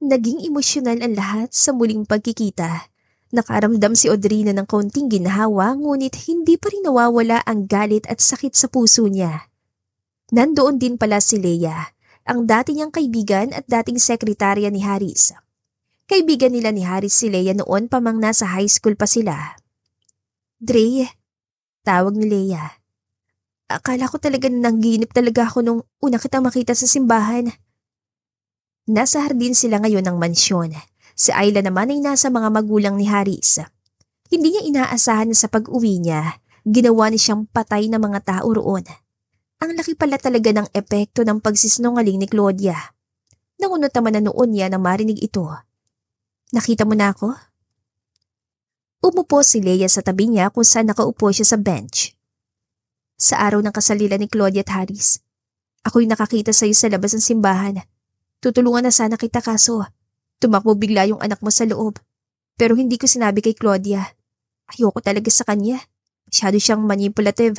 Naging emosyonal ang lahat sa muling pagkikita. Nakaramdam si Audrina ng kaunting ginhawa ngunit hindi pa rin nawawala ang galit at sakit sa puso niya. Nandoon din pala si Leia, ang dati niyang kaibigan at dating sekretarya ni Haris. Kaibigan nila ni Haris si Leia noon pa mang nasa high school pa sila. Dre, tawag ni Leia. Akala ko talaga nangginip talaga ako nung una kitang makita sa simbahan. Nasa hardin sila ngayon ng mansyon. Si Ayla naman ay nasa mga magulang ni Haris. Hindi niya inaasahan na sa pag-uwi niya, ginawa niya siyang patay na mga tao roon. Ang laki pala talaga ng epekto ng pagsisinungaling ni Claudia. Nangunot naman na noon niya na marinig ito. Nakita mo na ako? Umupo si Leia sa tabi niya kung saan nakaupo siya sa bench. Sa araw ng kasal nila ni Claudia at Haris, ako'y nakakita sa iyo sa labas ng simbahan. Tutulungan na sana kita kaso tumakbo bigla yung anak mo sa loob. Pero hindi ko sinabi kay Claudia. Ayoko talaga sa kanya. Masyado siyang manipulative.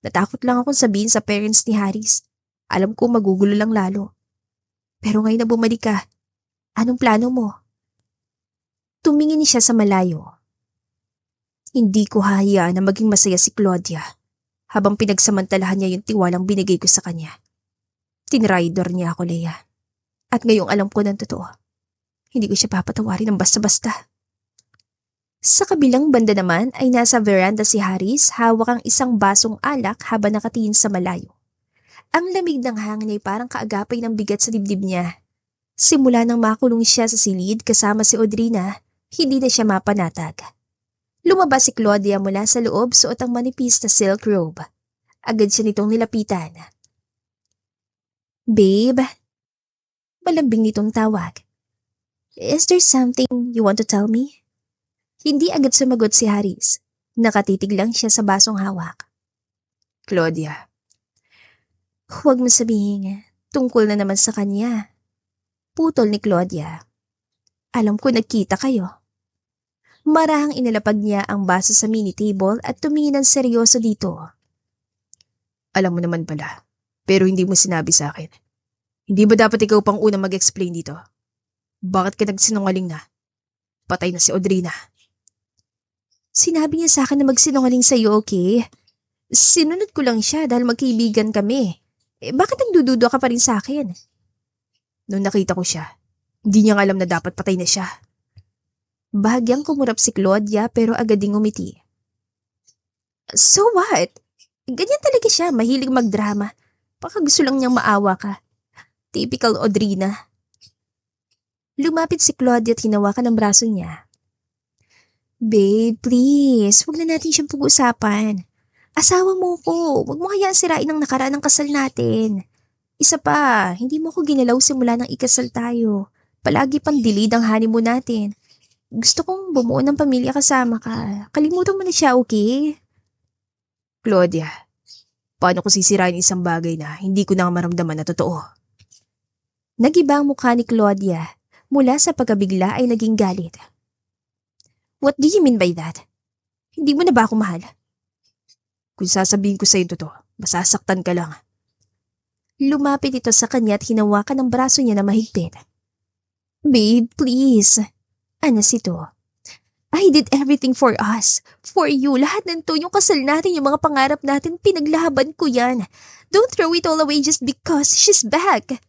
Natakot lang akong sabihin sa parents ni Haris. Alam ko magugulo lang lalo. Pero ngayon na bumalik ka, anong plano mo? Tumingin siya sa malayo. Hindi ko hahayaan na maging masaya si Claudia habang pinagsamantalahan niya yung tiwalang binigay ko sa kanya. Tinraidor niya ako, Leia. At ngayong alam ko ng totoo, hindi ko siya papatawarin ng basta-basta. Sa kabilang banda naman ay nasa veranda si Haris, hawak ang isang basong alak habang nakatingin sa malayo. Ang lamig ng hangin ay parang kaagapay ng bigat sa dibdib niya. Simula nang makulong siya sa silid kasama si Audrina, hindi na siya mapanatag. Lumabas si Claudia mula sa loob, suot ang manipis na silk robe. Agad siya nitong nilapitan. Babe, malambing nitong tawag. Is there something you want to tell me? Hindi agad sumagot si Haris. Nakatitig lang siya sa basong hawak. Claudia. Huwag mo sabihin, tungkol na naman sa kanya. Putol ni Claudia. Alam ko nagkita kayo. Marahang inilapag niya ang baso sa mini table at tumingin ng seryoso dito. Alam mo naman pala, pero hindi mo sinabi sa akin. Hindi ba dapat ikaw pang unang mag-explain dito? Bakit ka nagsinungaling na? Patay na si Audrina. Sinabi niya sa akin na magsinungaling sa'yo, okay? Sinunod ko lang siya dahil magkaibigan kami. Bakit nagdududa ka pa rin sa akin? Nung nakita ko siya, hindi niya alam na dapat patay na siya. Bahagyang kumurap si Claudia pero agad ding umiti. So what? Ganyan talaga siya, mahilig magdrama. Baka gusto lang niyang maawa ka. Typical Audrina. Lumapit si Claudia at hinawakan ang braso niya. Babe, please, huwag na natin siyang pag-usapan. Asawa mo ko, huwag mo hayaan sirain ang nakaraan ng kasal natin. Isa pa, hindi mo ko ginalaw simula ng ikasal tayo. Palagi pang delayed ang honeymoon natin. Gusto kong bumuo ng pamilya kasama ka. Kalimutan mo na siya, okay? Claudia, paano ko sisirain isang bagay na hindi ko na maramdaman na totoo? Nagiba ang mukha ni Claudia. Mula sa pagkabigla ay naging galit. What do you mean by that? Hindi mo na ba ako mahal? Kung sasabihin ko sa'yo totoo, masasaktan ka lang. Lumapit ito sa kanya at hinawakan ang braso niya na mahigpit. Babe, please. Anas ito. I did everything for us. For you. Lahat ng to, yung kasal natin, yung mga pangarap natin, pinaglaban ko yan. Don't throw it all away just because she's back.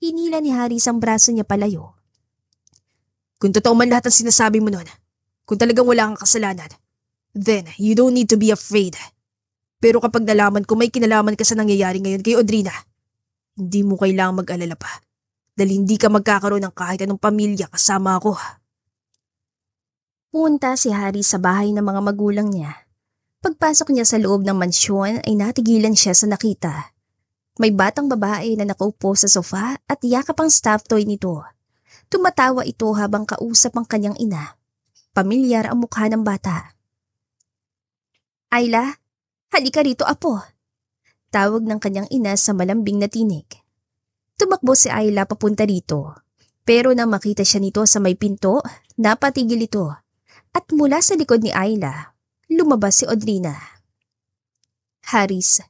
Hinila ni Haris ang braso niya palayo. Kung totoo man lahat ang sinasabi mo nun, kung talagang wala kang kasalanan, then you don't need to be afraid. Pero kapag nalaman ko may kinalaman ka sa nangyayari ngayon kay Audrina, hindi mo kailangang mag-alala pa. Dahil hindi ka magkakaroon ng kahit anong pamilya kasama ako. Punta si Haris sa bahay ng mga magulang niya. Pagpasok niya sa loob ng mansyon ay natigilan siya sa nakita. May batang babae na nakaupo sa sofa at yakap ang stuffed toy nito. Tumatawa ito habang kausap ang kanyang ina. Pamilyar ang mukha ng bata. Ayla, halika rito apo. Tawag ng kanyang ina sa malambing na tinig. Tumakbo si Ayla papunta rito. Pero nang makita siya nito sa may pinto, napatigil ito. At mula sa likod ni Ayla, lumabas si Audrina. Haris,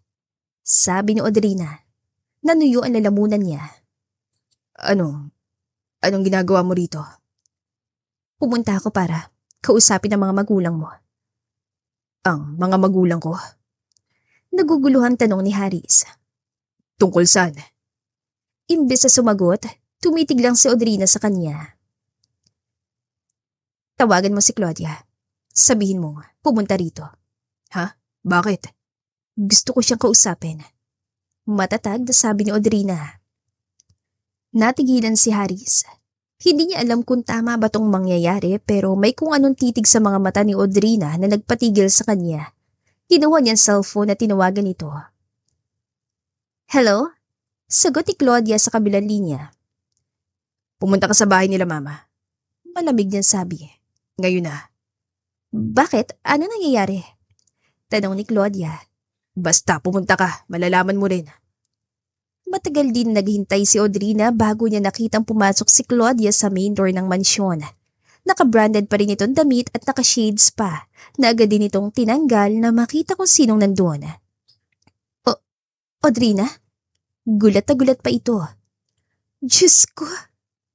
sabi ni Audrina. Nanuyo ang lalamunan niya. Anong ginagawa mo rito? Pumunta ako para kausapin ang mga magulang mo. Ang mga magulang ko? Naguguluhang tanong ni Haris. Tungkol saan? Imbes na sumagot, tumitig lang si Audrina sa kanya. Tawagan mo si Claudia. Sabihin mo, pumunta rito. Ha? Bakit? Gusto ko siyang kausapin. Matatag na sabi ni Audrina. Natigilan si Haris. Hindi niya alam kung tama ba tong mangyayari pero may kung anong titig sa mga mata ni Audrina na nagpatigil sa kanya. Kinuha niya ang cellphone at tinawagan ito. Hello? Sagot ni Claudia sa kabilang linya. Pumunta ka sa bahay nila mama. Malamig niyang sabi. Ngayon na. Bakit? Ano nangyayari? Tanong ni Claudia. Basta pumunta ka, malalaman mo rin. Matagal din naghintay si Audrina bago niya nakitang pumasok si Claudia sa main door ng mansyon. Naka-branded pa rin itong damit at naka-shades pa, na agad din itong tinanggal na makita kung sinong nandun. Audrina? Gulat na gulat pa ito. Diyos ko,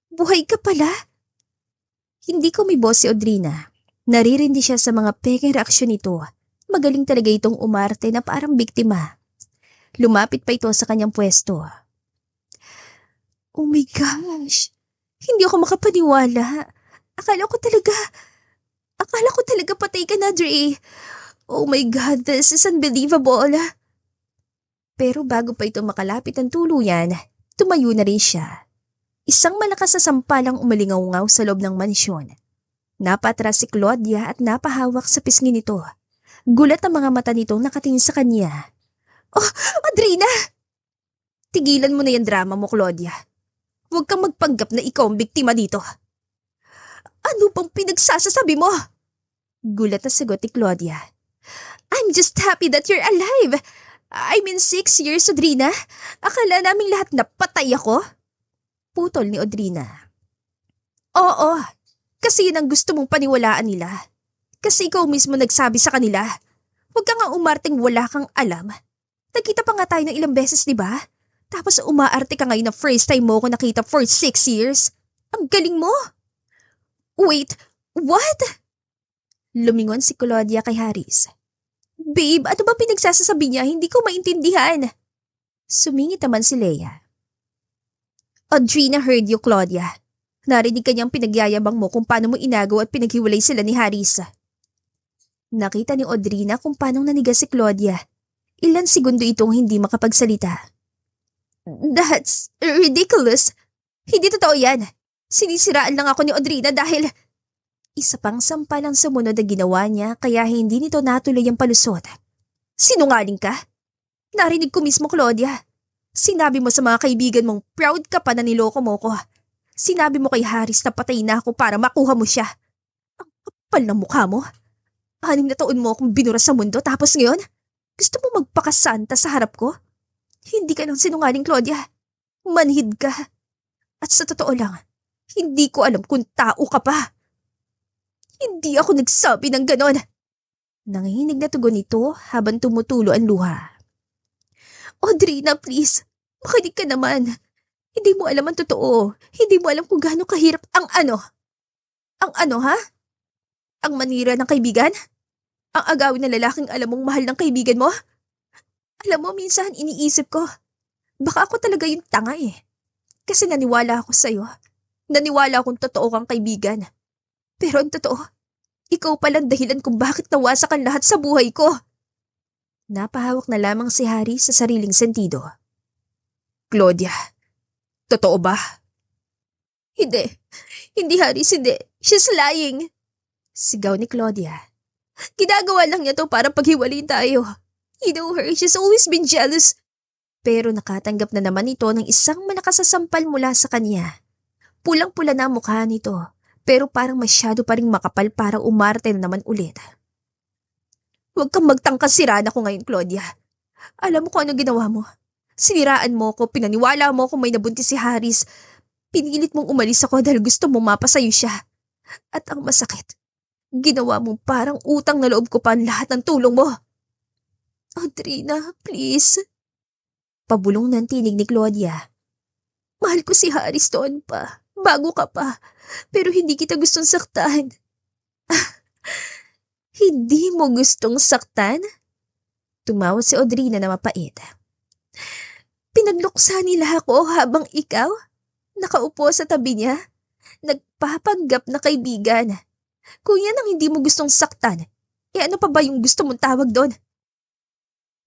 buhay ka pala? Hindi ko may boss si Audrina. Naririndi siya sa mga peking reaksyon nito. Magaling talaga itong umarte na parang biktima. Lumapit pa ito sa kanyang pwesto. Oh my gosh, hindi ako makapaniwala. Akala ko talaga patay ka na, Dre. Oh my God, this is unbelievable. Pero bago pa ito makalapit ng tuluyan, tumayo na rin siya. Isang malakas na sampalang umalingaw-ngaw sa loob ng mansyon. Napatras si Claudia at napahawak sa pisngi nito. Gulat ang mga mata nitong nakatingin sa kanya. Oh, Audrina! Tigilan mo na yung drama mo, Claudia. Huwag kang magpanggap na ikaw ang biktima dito. Ano bang pinagsasasabi mo? Gulat na sagot ni Claudia. I'm just happy that you're alive. I mean 6 years, Audrina. Akala naming lahat na patay ako. Putol ni Audrina. Oo, kasi yun ang gusto mong paniwalaan nila. Kasi ikaw mismo nagsabi sa kanila. Huwag ka nga umarting wala kang alam. Nagkita pa nga tayo ng ilang beses, di ba? Tapos umaarte ka ngayon na first time mo ko nakita for 6 years. Ang galing mo. Wait, what? Lumingon si Claudia kay Haris. Babe, ano ba pinagsasasabi niya? Hindi ko maintindihan. Sumingit naman si Leia. Audrina heard you, Claudia. Narinig kanyang pinagyayabang mo kung paano mo inagaw at pinaghiwalay sila ni Haris. Nakita ni Audrina kung paano nanigas si Claudia. Ilan segundo itong hindi makapagsalita. That's ridiculous. Hindi totoo yan. Sinisiraan lang ako ni Audrina dahil... Isa pang sampalang sumunod na ginawa niya kaya hindi nito natuloy ang palusot. Sinungaling ka? Narinig ko mismo, Claudia. Sinabi mo sa mga kaibigan mong proud ka pa na niloko mo ko. Sinabi mo kay Haris na patay na ako para makuha mo siya. Ang kapal ng mukha mo. 6 na taon mo akong binura sa mundo tapos ngayon, gusto mo magpakasanta sa harap ko? Hindi ka lang sinungaling, Claudia. Manhid ka. At sa totoo lang, hindi ko alam kung tao ka pa. Hindi ako nagsabi ng ganon. Nangihinig na tugon nito habang tumutulo ang luha. Audrina, please. Makinig ka naman. Hindi mo alam ang totoo. Hindi mo alam kung gaano kahirap ang ano. Ang ano, ha? Ang manira ng kaibigan? Ang agawin ng lalaking alam mong mahal ng kaibigan mo? Alam mo, minsan iniisip ko, baka ako talaga yung tanga eh. Kasi naniwala ako sa'yo. Naniwala akong totoo kang kaibigan. Pero ang totoo, ikaw palang dahilan kung bakit nawasak ang lahat sa buhay ko. Napahawak na lamang si Harry sa sariling sentido. Claudia, totoo ba? Hindi. Hindi, Haris, hindi. She's lying. Sigaw ni Claudia. Ginagawa lang niya to para paghiwalayin tayo. You know her, she's always been jealous. Pero nakatanggap na naman ito ng isang malakas na sampal mula sa kanya. Pulang-pula na ang mukha nito, pero parang masyado pa ring makapal para umarte na naman ulit. Huwag kang magtangkas siraan ako ngayon, Claudia. Alam mo kung ano ginawa mo. Siniraan mo ko, pinaniwala mo kung may nabuntis si Haris. Pinilit mong umalis ako dahil gusto mong mapasayo siya. At ang masakit, ginawa mong parang utang na loob ko pa ang lahat ng tulong mo. Audrina, please. Pabulong ng tinig ni Claudia. Mahal ko si Haris doon pa. Bago ka pa. Pero hindi kita gustong saktan. Hindi mo gustong saktan? Tumawa si Audrina na mapait. Pinagluksa nila ako habang ikaw, nakaupo sa tabi niya, nagpapanggap na kaibigan. Kung yan ang hindi mo gustong saktan, ano pa ba yung gusto mong tawag doon?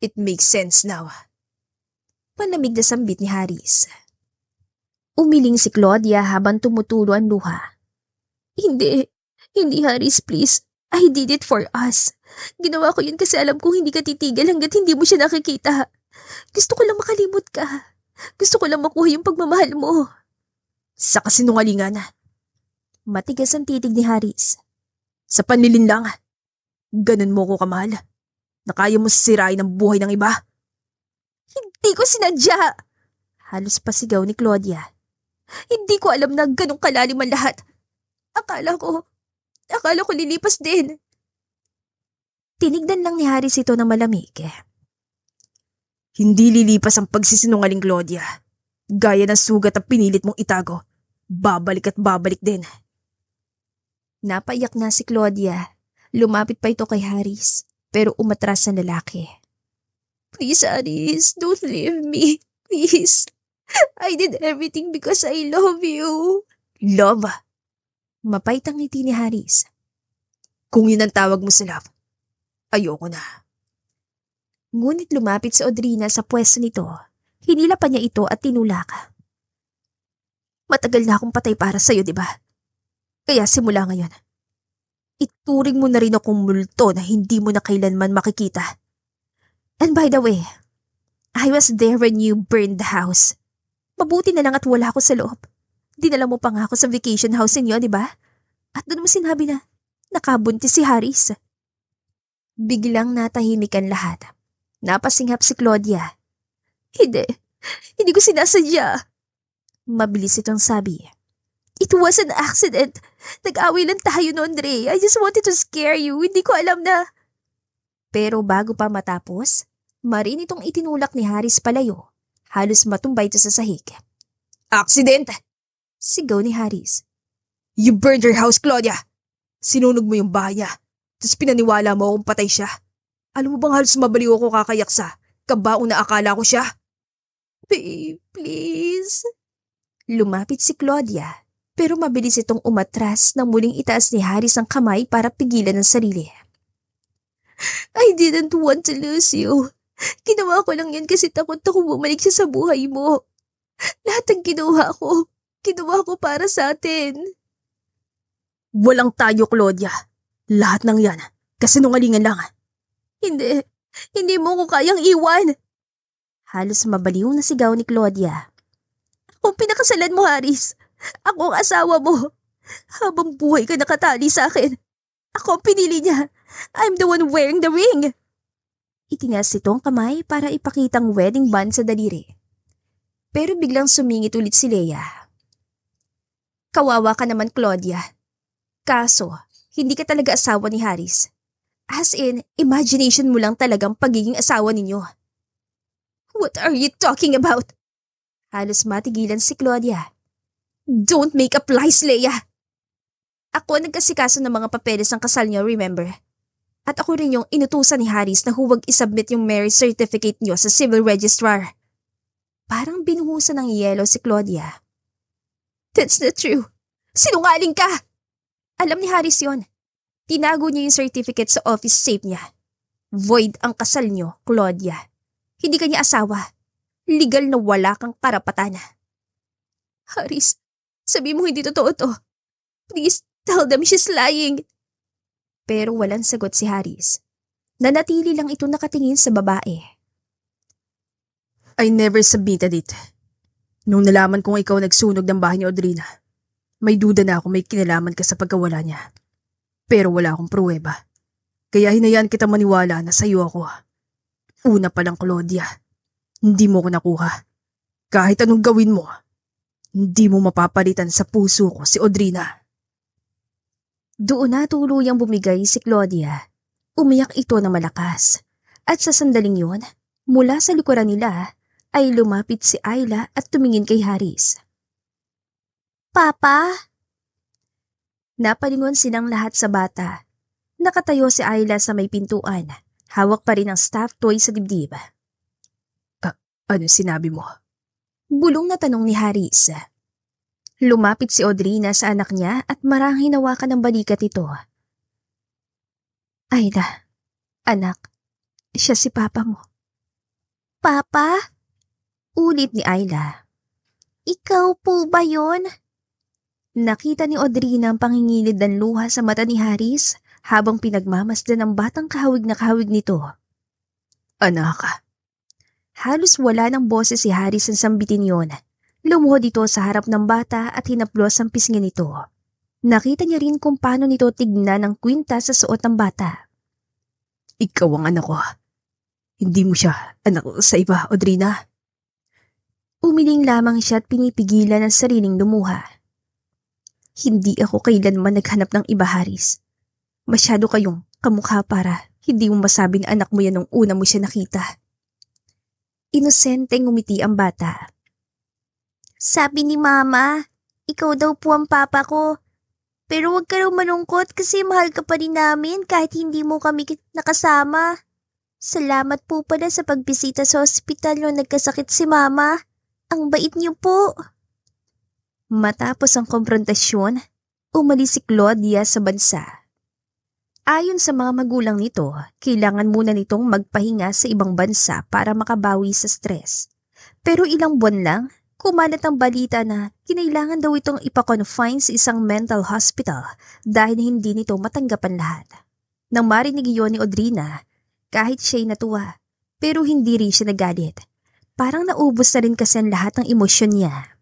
It makes sense now. Panamig na sambit ni Haris. Umiling si Claudia habang tumutulo ang luha. Hindi Haris, please. I did it for us. Ginawa ko yun kasi alam kong hindi ka titigil hanggat hindi mo siya nakikita. Gusto ko lang makalimot ka. Gusto ko lang makuha yung pagmamahal mo. Sa kasinungalingan. Matigas ang titig ni Haris. Sa panlilin lang. Ganun mo ko kamahal. Na kaya mo sisirain ang buhay ng iba. Hindi ko sinadya. Halos pasigaw ni Claudia. Hindi ko alam na ganun kalalim ang lahat. Akala ko lilipas din. Tinignan lang ni Haris ito na malamig. Hindi lilipas ang pagsisinungaling, Claudia. Gaya ng sugat na pinilit mong itago. Babalik at babalik din. Napaiyak na si Claudia. Lumapit pa ito kay Haris, pero umatras ang lalaki. Please, Haris, don't leave me. Please. I did everything because I love you. Love? Mapait ang ngiti ni Haris. Kung yun ang tawag mo sa love, ayoko na. Ngunit lumapit si Audrina sa pwesto nito. Hinila pa niya ito at tinulak. Matagal na akong patay para sa'yo, di ba? Kaya simula ngayon, ituring mo na rin akong multo na hindi mo na kailanman makikita. And by the way, I was there when you burned the house. Mabuti na lang at wala ako sa loob. Dinala mo pa nga ako sa vacation house ninyo, di ba? At doon mo sinabi na nakabuntis si Haris. Biglang natahimik ang lahat. Napasinghap si Claudia. Hindi ko sinasadya. Mabilis itong sabi. It was an accident. Nag-away lang tayo noon, Dre. I just wanted to scare you. Hindi ko alam na... Pero bago pa matapos, marin itong itinulak ni Haris palayo. Halos matumbay ito sa sahig. Accident! Sigaw ni Haris. You burned her house, Claudia! Sinunog mo yung bahay niya. Tapos pinaniwala mo akong patay siya. Alam mo bang halos mabaliw ako kakayak sa kabaong na akala ko siya? Babe, please. Lumapit si Claudia, pero mabilis itong umatras nang muling itaas ni Haris ang kamay para pigilan ang sarili. I didn't want to lose you. Ginawa ko lang yan kasi takot ako bumalik siya sa buhay mo. Lahat ng ginawa ko para sa atin. Walang tayo, Claudia. Lahat ng yan, kasinungalingan lang. Hindi mo ko kayang iwan. Halos mabaliw na sigaw ni Claudia. Akong pinakasalan mo, Haris. Ako ang asawa mo. Habang buhay ka nakatali sa akin. Ako ang pinili niya. I'm the one wearing the ring. Itinas itong kamay para ipakitang wedding band sa daliri. Pero biglang sumingit ulit si Leia. Kawawa ka naman, Claudia. Kaso, hindi ka talaga asawa ni Haris. As in, imagination mo lang talagang pagiging asawa ninyo. What are you talking about? Halos matigilan si Claudia. Don't make up lies, Leia. Ako ang nagkasikaso ng mga papeles ng kasal niyo, remember? At ako rin yung inutusan ni Haris na huwag isubmit yung marriage certificate niyo sa civil registrar. Parang binuhusan ng yelo si Claudia. That's not true. Sinungaling ka! Alam ni Haris yon. Tinago niya yung certificate sa office safe niya. Void ang kasal niyo, Claudia. Hindi ka niya asawa. Legal na wala kang karapatan. Haris, sabi mo hindi totoo to. Please, tell them she's lying. Pero walang sagot si Haris. Nanatili lang ito nakatingin sa babae. I never submitted it. Nung nalaman kong ikaw nagsunog ng bahay ni Audrina, may duda na ako may kinalaman ka sa pagkawala niya. Pero wala akong pruweba. Kaya hinayaan kita maniwala na sa'yo ako. Una pa lang, Claudia. Hindi mo ko nakuha. Kahit anong gawin mo, hindi mo mapapalitan sa puso ko si Audrina. Doon na tuluyang bumigay si Claudia. Umiyak ito na malakas. At sa sandaling yun, mula sa likuran nila, ay lumapit si Ayla at tumingin kay Haris. Papa? Napalingon silang lahat sa bata. Nakatayo si Ayla sa may pintuan. Hawak pa rin ang stuffed toy sa dibdib. Ano sinabi mo? Bulong na tanong ni Haris. Lumapit si Audrina sa anak niya at marang hinawakan ng balikat ito. Ayla, anak, siya si Papa mo. Papa? Ulit ni Ayla. Ikaw po ba yon? Nakita ni Audrina ang pangingilid ng luha sa mata ni Haris habang pinagmamasdan ng batang kahawig na kahawig nito. Anak. Halos wala ng boses si Haris ang sambitin yon. Lumuhod ito sa harap ng bata at hinaplos ang pisngi nito. Nakita niya rin kung paano nito tignan ang kwinta sa suot ng bata. Ikaw ang anak ko. Hindi mo siya anak sa iba, Audrina. Umiling lamang siya at pinipigilan ang sariling lumuha. Hindi ako kailanman naghanap ng iba, Haris. Masyado kayong kamukha para hindi mo masabing anak mo yan nung una mo siya nakita. Inosenteng ngumiti ang bata. Sabi ni Mama, ikaw daw po ang papa ko. Pero huwag ka raw malungkot kasi mahal ka pa rin namin kahit hindi mo kami nakasama. Salamat po pala sa pagbisita sa ospital nung nagkasakit si Mama. Ang bait niyo po. Matapos ang konfrontasyon, umalis si Claudia sa bansa. Ayon sa mga magulang nito, kailangan muna nitong magpahinga sa ibang bansa para makabawi sa stress. Pero ilang buwan lang, kumalat ang balita na kinailangan daw itong ipakonfine sa isang mental hospital dahil hindi nito matanggapan lahat. Nang marinig iyon ni Audrina, kahit siya'y natuwa, pero hindi rin siya nagalit. Parang naubos na rin kasi ang lahat ng emosyon niya.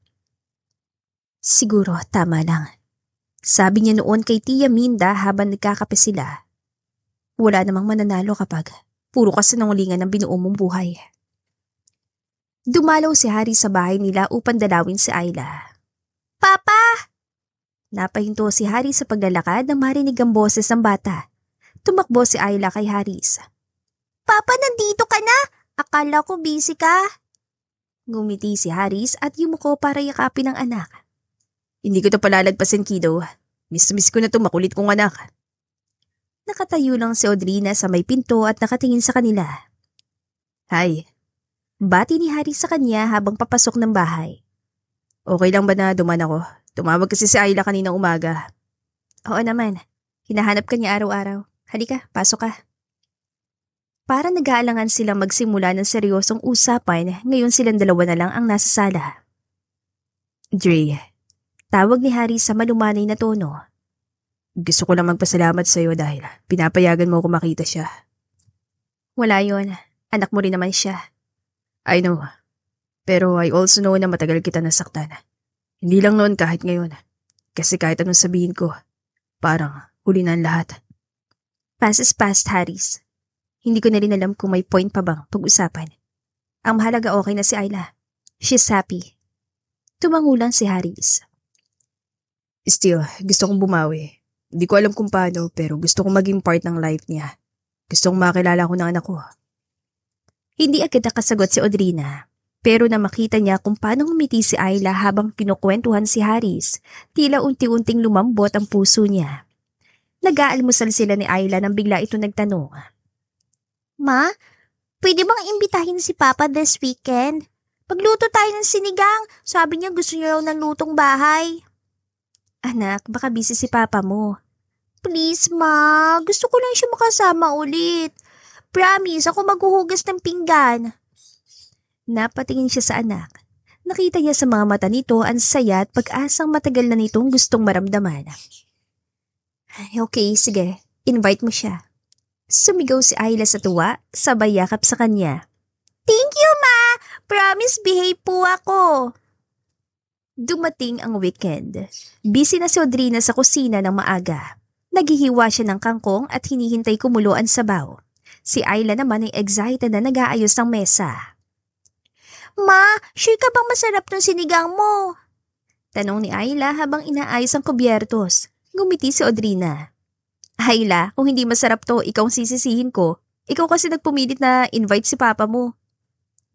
Siguro tama lang. Sabi niya noon kay Tia Minda habang nagkakape sila. Wala namang mananalo kapag puro kasinungalingan ang binuo mong buhay. Dumalaw si Harry sa bahay nila upang dalawin si Ayla. Papa! Napahinto si Harry sa paglalakad nang marinig ang boses ng bata. Tumakbo si Ayla kay Haris. Papa, nandito ka na? Akala ko busy ka. Ngumiti si Haris at yumuko para yakapin ang anak. Hindi ko to palalagpasin, kiddo. Miss ko na to makulit kong anak. Nakatayo lang si Audrina sa may pinto at nakatingin sa kanila. Hi. Bati ni Harry sa kanya habang papasok ng bahay. Okay lang ba na duman ako? Tumawag kasi si Ayla kaninang umaga. Oo naman. Hinahanap ka niya araw-araw. Halika, pasok ka. Para nag-aalangan silang magsimula ng seryosong usapan, ngayon silang dalawa na lang ang nasa sala. Dre, tawag ni Harry sa malumanay na tono. Gusto ko lang magpasalamat sa iyo dahil pinapayagan mo ako makita siya. Wala yon. Anak mo rin naman siya. I know. Pero I also know na matagal kita nasaktan. Hindi lang noon kahit ngayon. Kasi kahit anong sabihin ko, parang huli na ang lahat. Past is past, Haris. Hindi ko na rin alam kung may point pa bang pag-usapan. Ang mahalaga okay na si Ayla. She's happy. Tumangulan si Haris. Still, gusto kong bumawi. Hindi ko alam kung paano pero gusto kong maging part ng life niya. Gusto kong makilala ko ng anak ko. Hindi agad nakasagot si Audrina. Pero na makita niya kung paano ngumiti si Ayla habang kinukwentuhan si Haris, tila unti-unting lumambot ang puso niya. Nag-aalmusal sila ni Ayla nang bigla ito nagtanong. Ma, pwede bang imbitahin si Papa this weekend? Pagluto tayo ng sinigang, sabi niya gusto niya raw ng lutong bahay. Anak, baka busy si Papa mo. Please ma, gusto ko lang siya makasama ulit. Promise, ako maghuhugas ng pinggan. Napatingin siya sa anak. Nakita niya sa mga mata nito ang saya at pag-asang matagal na nitong gustong maramdaman. Okay, sige. Invite mo siya. Sumigaw si Ayla sa tuwa, sabay yakap sa kanya. Thank you, Ma! Promise, behave po ako. Dumating ang weekend. Busy na si Audrina sa kusina ng maaga. Naghihiwa siya ng kangkong at hinihintay kumulo ang sabaw. Si Ayla naman ay excited na nag-aayos ng mesa. Ma, sure ka bang masarap ng sinigang mo? Tanong ni Ayla habang inaayos ang kubyertos. Ngumiti si Audrina. Ayla, kung hindi masarap to, ikaw ang sisisihin ko. Ikaw kasi nagpumilit na invite si Papa mo.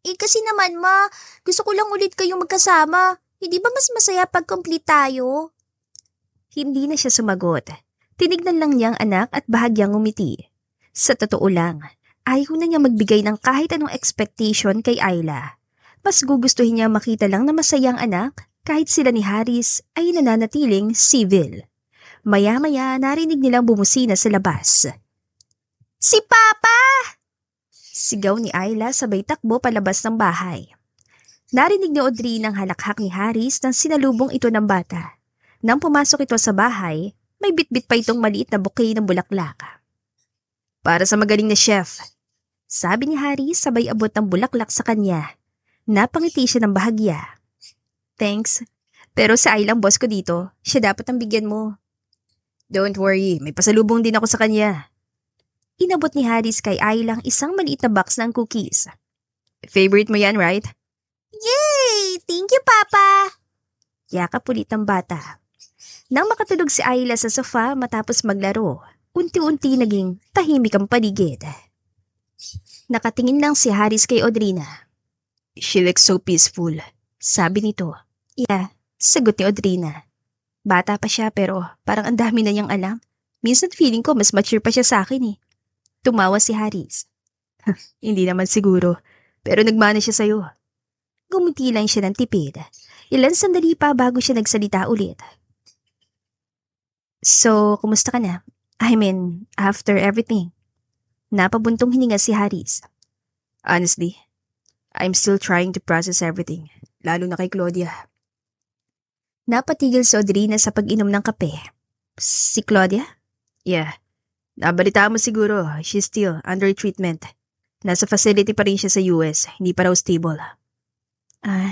Kasi naman ma, gusto ko lang ulit kayong magkasama. Hindi ba mas masaya pag complete tayo? Hindi na siya sumagot. Tinignan lang niyang anak at bahagyang ngumiti. Sa totoo lang, ayaw na niya magbigay ng kahit anong expectation kay Ayla. Mas gugustuhin niya makita lang na masayang anak kahit sila ni Haris ay nananatiling civil. Maya-maya narinig nilang bumusina sa labas. Si Papa! Sigaw ni Ayla sabay takbo palabas ng bahay. Narinig ni Audrey ng halakhak ni Haris nang sinalubong ito ng bata. Nang pumasok ito sa bahay, may bitbit pa itong maliit na bouquet ng bulaklak. Para sa magaling na chef, sabi ni Haris sabay abot ng bulaklak sa kanya. Napangiti siya ng bahagya. Thanks, pero si Ayla ang boss ko dito. Siya dapat ang bigyan mo. Don't worry, may pasalubong din ako sa kanya. Inabot ni Haris kay Ayla isang maliit na box ng cookies. Favorite mo yan, right? Yay! Thank you, Papa! Yakap ulit ng bata. Nang makatulog si Ayla sa sofa matapos maglaro, unti-unti naging tahimik ang paligid. Nakatingin lang si Haris kay Audrina. She looks so peaceful. Sabi nito. Yeah, sagot ni Audrina. Bata pa siya pero parang ang dami na niyang alam. Minsan feeling ko mas mature pa siya sa akin eh. Tumawa si Haris. Hindi naman siguro. Pero nagmana siya sa'yo. Gumiti lang siya ng tipid. Ilan sandali pa bago siya nagsalita ulit. So, kumusta ka na? I mean, after everything. Napabuntong hininga si Haris. Honestly, I'm still trying to process everything. Lalo na kay Claudia. Napatigil si Audrina sa pag-inom ng kape. Si Claudia? Yeah. Nabalitaan mo siguro, she's still under treatment. Nasa facility pa rin siya sa US, hindi pa raw stable.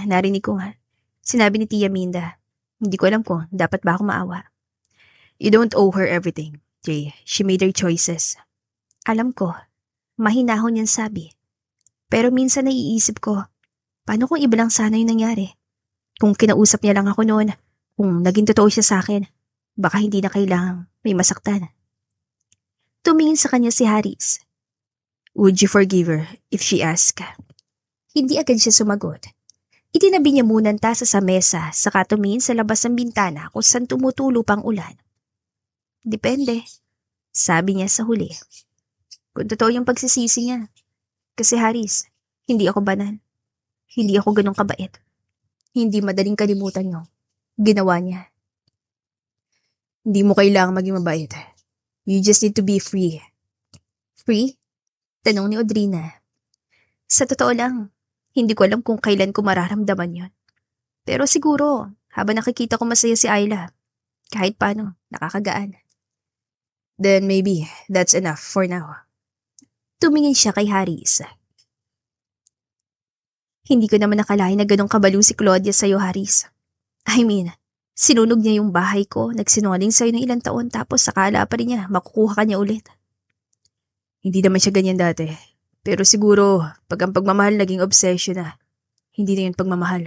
Narinig ko nga. Sinabi ni Tia Minda. Hindi ko alam kung dapat ba ako maawa. You don't owe her everything, Jay. She made her choices. Alam ko, mahinahon yan sabi. Pero minsan naiisip ko, paano kung iba lang sana yung nangyari? Kung kinausap niya lang ako noon, kung naging totoo siya sa akin, baka hindi na kailangang may masaktan. Tumingin sa kanya si Haris. Would you forgive her if she asked? Hindi agad siya sumagot. Itinabi niya muna ang tasa sa mesa, saka tumingin sa labas ng bintana kung saan tumutulo pang ulan. Depende, sabi niya sa huli. Kung totoo yung pagsisisi niya. Kasi Haris, hindi ako banal. Hindi ako ganun kabait. Hindi madaling kalimutan yung ginawa niya. Hindi mo kailangang maging mabait. You just need to be free. Free? Tanong ni Audrina. Sa totoo lang, hindi ko alam kung kailan ko mararamdaman yon. Pero siguro, habang nakikita ko masaya si Ayla, kahit paano, nakakagaan. Then maybe that's enough for now. Tumingin siya kay Haris. Hindi ko naman nakalain na ganong kabalo si Claudia sa'yo, Haris. I mean, sinunog niya yung bahay ko, nagsinungaling sa'yo ng ilang taon tapos sakala pa rin niya makukuha ka niya ulit. Hindi naman siya ganyan dati. Pero siguro, pag ang pagmamahal naging obsession na, hindi na yun pagmamahal.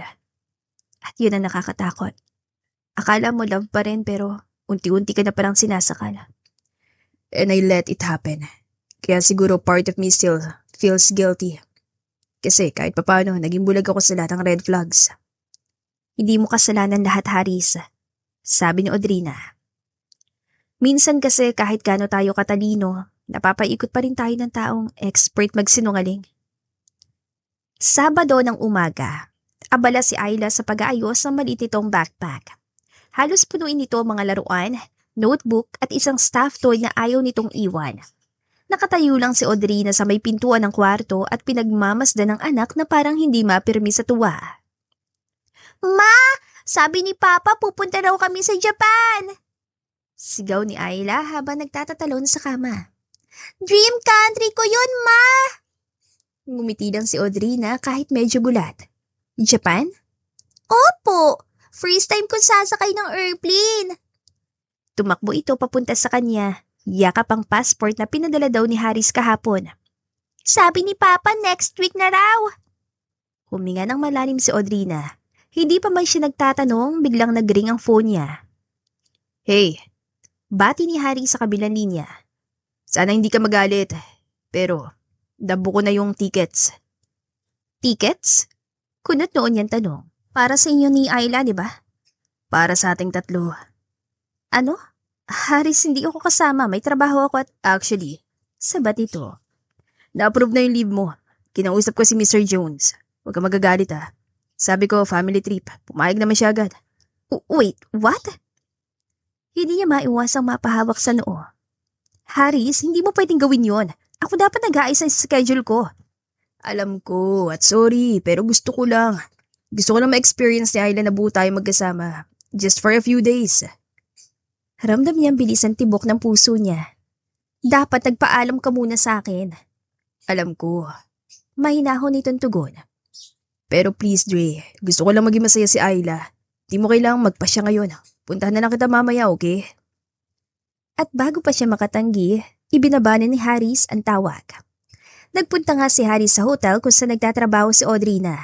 At yun ang nakakatakot. Akala mo love pa rin pero unti-unti ka na parang sinasakal. And I let it happen. Kaya siguro part of me still feels guilty. Kasi kahit papano, naging bulag ako sa lahat ng red flags. Hindi mo kasalanan lahat, Haris. Sabi ni Audrina. Minsan kasi kahit gaano tayo katalino, napapaikot pa rin tayo ng taong expert magsinungaling. Sabado ng umaga, abala si Ayla sa pag-aayos ng maliit nitong backpack. Halos punuin nito mga laruan, notebook at isang stuffed toy na ayaw nitong iwan. Nakatayo lang si Audrina sa may pintuan ng kwarto at pinagmamasdan ng anak na parang hindi mapirmi sa tuwa. Ma! Sabi ni Papa pupunta raw kami sa Japan! Sigaw ni Ayla habang nagtatatalon sa kama. Dream country ko yun, Ma! Ngumiti lang si Audrina kahit medyo gulat. Japan? Opo! First time ko sasakay ng airplane! Tumakbo ito papunta sa kanya. Yakap ang passport na pinadala daw ni Haris kahapon. Sabi ni Papa next week na raw. Huminga ng malalim si Audrina. Hindi pa man siya nagtatanong, biglang nag-ring ang phone niya. Hey, bati ni Haris sa kabilang linya. Sana hindi ka magalit. Pero, dabo ko na yung tickets. Tickets? Kunot noon yan tanong. Para sa inyo ni Ayla, di ba? Para sa ating tatlo. Ano? Haris, hindi ako kasama. May trabaho ako at Actually, sabat ito. na-approve na yung leave mo. Kinausap ko si Mr. Jones. Huwag ka magagalit ah. Sabi ko, family trip. Pumayag naman siya agad. Wait, what? Hindi niya maiwasang mapahawak sa noo. Haris, hindi mo pwedeng gawin yon. Ako dapat nag-aayos ng schedule ko. Alam ko, at sorry, pero gusto ko lang. Gusto ko lang ma-experience ni Ayla na buo tayo magkasama. Just for a few days. Ramdam niya ang bilis ng tibok ng puso niya. Dapat nagpaalam ka muna sa akin. Alam ko. Mahinahon nitong tugon. Pero please, Dre, gusto ko lang maging masaya si Ayla. Di mo kailangang magpasya ngayon. Puntahan na lang kita mamaya, okay? At bago pa siya makatanggi, ibinabanan ni Haris ang tawag. Nagpunta nga si Haris sa hotel kung saan nagtatrabaho si Audrina.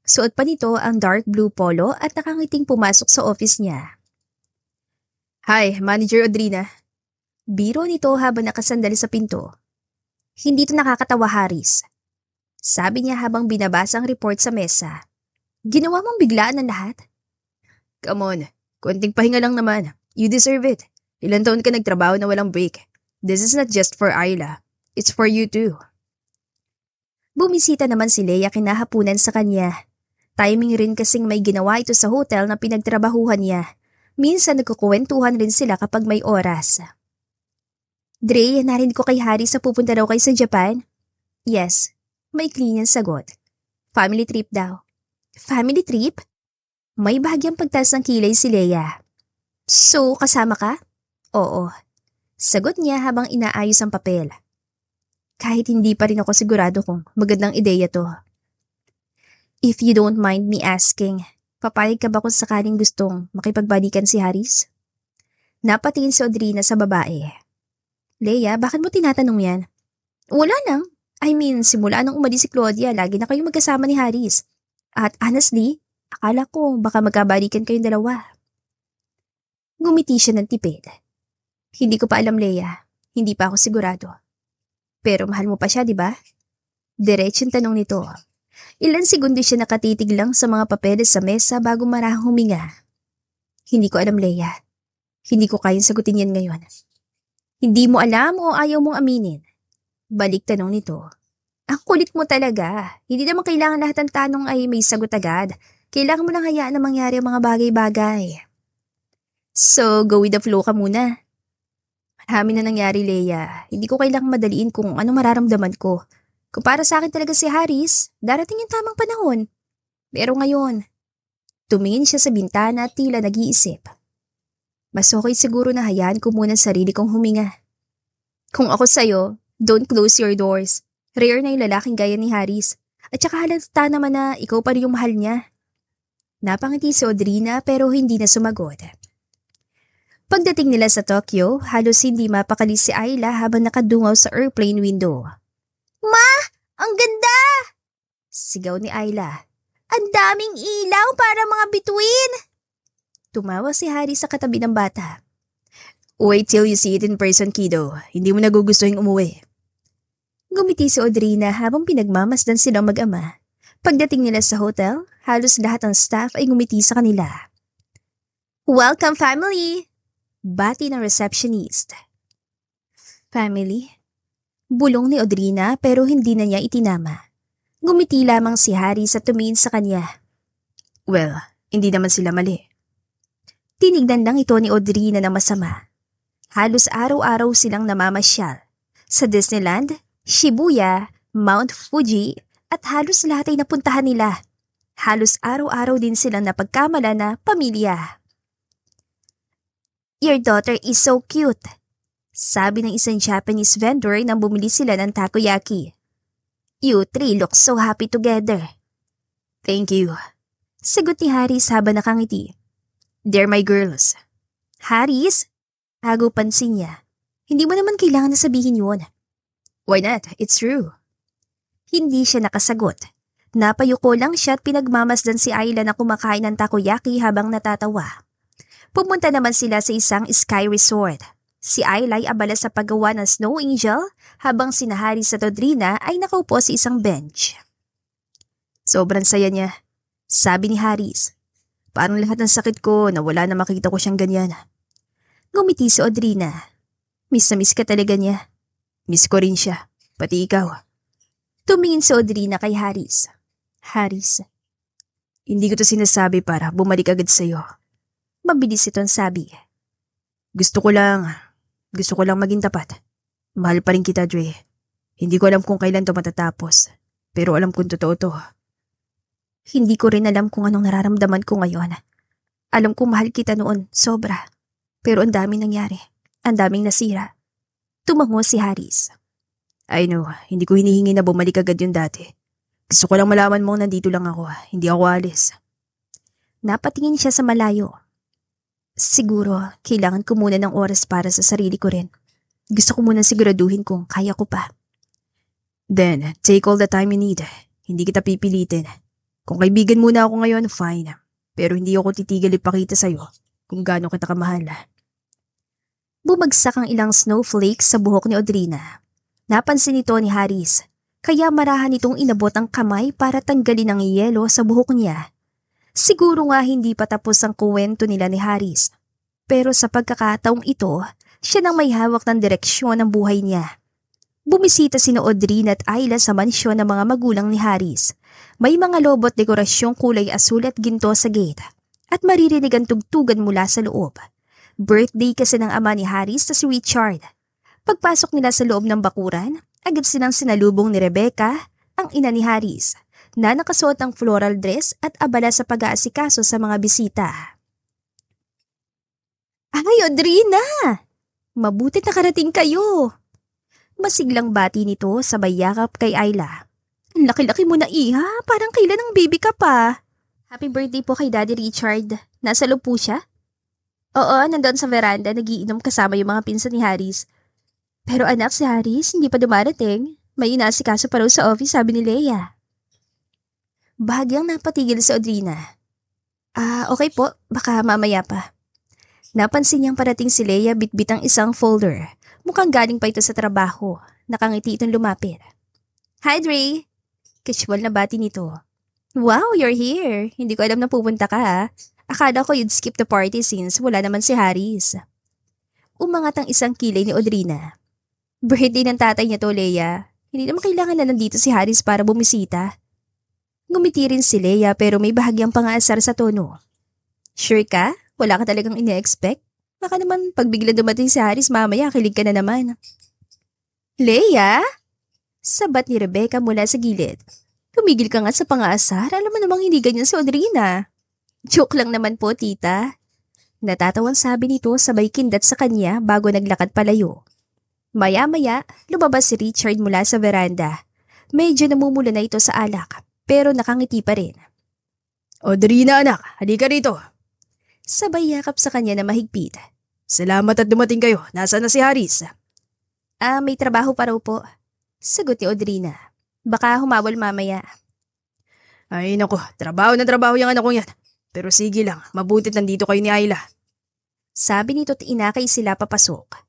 Suot pa nito ang dark blue polo at nakangiting pumasok sa office niya. Hi, Manager Audrina. Biro nito habang nakasandali sa pinto. Hindi ito nakakatawa, Haris. Sabi niya habang binabasa ang report sa mesa. Ginawa mong biglaan ang lahat? Come on, konting pahinga lang naman. You deserve it. Ilan taon ka nagtrabaho na walang break. This is not just for Ayla. It's for you too. Bumisita naman si Leia kinahapunan sa kanya. Timing rin kasing may ginawa ito sa hotel na pinagtrabahuhan niya. Minsan nagkukwentuhan rin sila kapag may oras. Dre, narinig ko kay Harry sa pupunta daw kayo sa Japan? Yes, may niyang sagot. Family trip daw. Family trip? May bahagyang pagtaas ng kilay si Leia. So, kasama ka? Oo. Sagot niya habang inaayos ang papel. Kahit hindi pa rin ako sigurado kung magandang ideya to. If you don't mind me asking, papayag ka ba kung sakaling gustong makipagbalikan si Haris? Napatingin si Audrina sa babae. Leia, bakit mo tinatanong yan? Wala lang. I mean, simula nang umalis si Claudia, lagi na kayong magkasama ni Haris. At honestly, akala ko baka magkabalikan kayong dalawa. Ngumiti siya ng tipid. Hindi ko pa alam, Leia. Hindi pa ako sigurado. Pero mahal mo pa siya, di ba? Diretsong tanong nito. Ilan segundo siya nakatitig lang sa mga papeles sa mesa bago marahang huminga. Hindi ko alam, Leia. Hindi ko kayang sagutin yan ngayon. Hindi mo alam o ayaw mong aminin? Balik tanong nito. Ang kulit mo talaga. Hindi naman kailangan lahat ng tanong ay may sagot agad. Kailangan mo lang hayaan na mangyari ang mga bagay-bagay. So, go with the flow ka muna. Marami na nangyari, Leia. Hindi ko kailangang madaliin kung ano mararamdaman ko. Kung para sa akin talaga si Haris, darating yung tamang panahon. Pero ngayon, tumingin siya sa bintana at tila nag-iisip. Mas okay siguro na hayaan ko muna sarili kong huminga. Kung ako sa'yo, don't close your doors. Rare na yung lalaking gaya ni Haris. At saka halata naman na ikaw pa rin yung mahal niya. Napangiti si Audrina pero hindi na sumagot. Pagdating nila sa Tokyo, halos hindi mapakali si Ayla habang nakadungaw sa airplane window. Ma! Ang ganda! Sigaw ni Ayla. Ang daming ilaw para mga bituin! Tumawa si Harry sa katabi ng bata. Wait till you see it in person, kiddo. Hindi mo nagugustuhin umuwi. Gumiti si Audrina habang pinagmamasdan silang mag-ama. Pagdating nila sa hotel, halos lahat ng staff ay ngumiti sa kanila. Welcome, family! Bati ng receptionist. Family? Bulong ni Audrina pero hindi na niya itinama. Gumiti lamang si Harry sa tumingin sa kanya. Well, hindi naman sila mali. Tinignan lang ito ni Audrina na masama. Halos araw-araw silang namamasyal. Sa Disneyland, Shibuya, Mount Fuji, at halos lahat ay napuntahan nila. Halos araw-araw din silang napagkamala na pamilya. Your daughter is so cute, sabi ng isang Japanese vendor nang bumili sila ng takoyaki. You three look so happy together. Thank you. Sagot ni Haris habang nakangiti. They're my girls. Haris? Agaw pansin niya. Hindi mo naman kailangan na sabihin yun. Why not? It's true. Hindi siya nakasagot. Napayuko lang siya at pinagmamasdan si Ayla na kumakain ng takoyaki habang natatawa. Pumunta naman sila sa isang sky resort. Si Ayla ay abala sa paggawa ng snow angel habang si Haris at Audrina ay nakaupo sa isang bench. Sobrang saya niya, sabi ni Haris. Parang lahat ng sakit ko nawala na makita ko siyang ganyan. Ngumiti si Audrina. Miss na miss ka talaga niya. Miss ko rin siya, pati ikaw. Tumingin si Audrina kay Haris. Haris. Hindi ko to sinasabi para bumalik agad sa'yo. Mabilis itong sabi. Gusto ko lang maging tapat. Mahal pa rin kita, Dre. Hindi ko alam kung kailan to matatapos. Pero alam kong totoo to. Hindi ko rin alam kung anong nararamdaman ko ngayon. Alam kong mahal kita noon, sobra. Pero ang daming nangyari. Ang daming nasira. Tumango si Haris. I know, hindi ko hinihingi na bumalik agad yung dati. Gusto ko lang malaman mo nandito lang ako, hindi ako alis. Napatingin siya sa malayo. Siguro, kailangan ko muna ng oras para sa sarili ko rin. Gusto ko muna siguraduhin kung kaya ko pa. Then, take all the time you need. Hindi kita pipilitin. Kung kaibigan muna ako ngayon, fine. Pero hindi ako titigil ipakita sa'yo kung gaano kita kamahal. Bumagsak ang ilang snowflakes sa buhok ni Audrina. Napansin ito ni Haris. kaya marahan itong inabot ang kamay para tanggalin ang yelo sa buhok niya. Siguro nga hindi pa tapos ang kuwento nila ni Haris. Pero sa pagkakataong ito, siya nang may hawak ng direksyon ng buhay niya. Bumisita sina Audrina at Ayla sa mansyon ng mga magulang ni Haris. May mga lobo at dekorasyong kulay asul at ginto sa gate. At maririnig ang tugtugan mula sa loob. Birthday kasi ng ama ni Haris na si Richard. Pagpasok nila sa loob ng bakuran, agad silang sinalubong ni Rebecca, ang ina ni Haris, na nakasuot ng floral dress at abala sa pag-aasikaso sa mga bisita. Ay, Audrina! Mabuti nakarating kayo! Masiglang bati nito sabay yakap kay Ayla. Ang laki-laki mo na, iha, parang kailan ang baby ka pa. Happy birthday po kay Daddy Richard. Nasa loob po siya? Oo, nandoon sa veranda nagiinom kasama yung mga pinsan ni Haris. Pero anak, si Haris hindi pa dumarating. May inaasikaso pa raw sa office, sabi ni Leia. Bahagyang napatigil si Audrina. Okay po, baka mamaya pa. Napansin niyang parating si Leia bitbit ang isang folder. Mukhang galing pa ito sa trabaho. Nakangiti itong lumapit. Hi, Dre! Casual na bati nito. Wow, you're here. Hindi ko alam na pupunta ka, ha? Akala ko you'd skip the party since wala naman si Haris. Umangat ang isang kilay ni Audrina. Birthday ng tatay niya to, Leia. Hindi naman kailangan na nandito si Haris para bumisita. Ngumiti rin si Leia pero may bahagyang pangaasar sa tono. Sure ka? Wala ka talagang ine-expect? Baka naman pag bigla dumating si Haris mamaya kilig ka na naman. Leia? Sabat ni Rebecca mula sa gilid. Tumigil ka nga sa pangaasar. Alam mo namang hindi ganyan si Audrina. Joke lang naman po, tita. Natatawang sabi nito sabay kindat sa kanya bago naglakad palayo. Maya-maya, lumabas si Richard mula sa veranda. Medyo namumula na ito sa alak, pero nakangiti pa rin. Audrina anak, halika rito. Sabay yakap sa kanya na mahigpit. Salamat at dumating kayo. Nasaan na si Haris? May trabaho pa raw po. Sagot ni Audrina. Baka humawal mamaya. Ay nako, trabaho na trabaho yung anak kong yan. Pero sige lang, mabutit nandito kayo ni Ayla. Sabi nito at inakay sila papasok.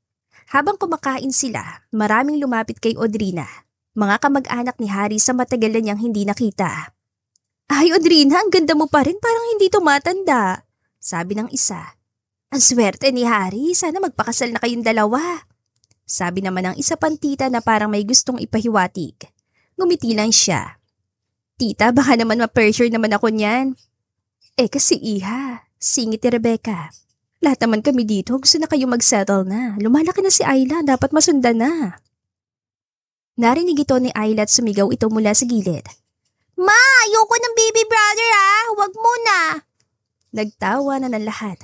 Habang kumakain sila, maraming lumapit kay Audrina. Mga kamag-anak ni Haris sa matagal na niyang hindi nakita. Ay, Audrina, ang ganda mo pa rin, parang hindi tumatanda. Sabi ng isa. Ang swerte ni Haris, sana magpakasal na kayong dalawa. Sabi naman ng isa pang tita na parang may gustong ipahiwatig. Ngumiti lang siya. Tita, baka naman ma-pressure naman ako niyan. Kasi iha, singit ni Rebecca. Lahat naman kami dito, gusto na kayo mag-settle na. Lumalaki na si Ayla, dapat masundan na. Narinig ito ni Ayla at sumigaw ito mula sa gilid. Ma, ayoko ng baby brother huwag muna. Nagtawa na ng lahat.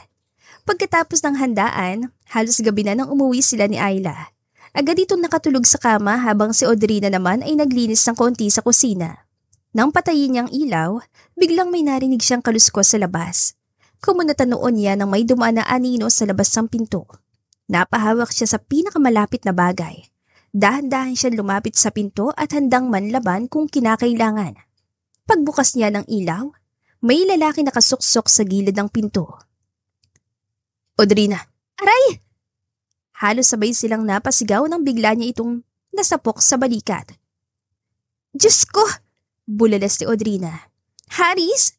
Pagkatapos ng handaan, halos gabi na nang umuwi sila ni Ayla. Agad itong nakatulog sa kama habang si Audrina naman ay naglinis ng konti sa kusina. Nang patayin niyang ilaw, biglang may narinig siyang kaluskos sa labas. Kumunata noon niya nang may dumaan na anino sa labas ng pinto. Napahawak siya sa pinakamalapit na bagay. Dahan-dahan siya lumapit sa pinto at handang manlaban kung kinakailangan. Pagbukas niya ng ilaw, may lalaki nakasuksok sa gilid ng pinto. Audrina, aray! Halos sabay silang napasigaw nang bigla niya itong nasapok sa balikat. Diyos ko! Bulalas ni Audrina. Haris?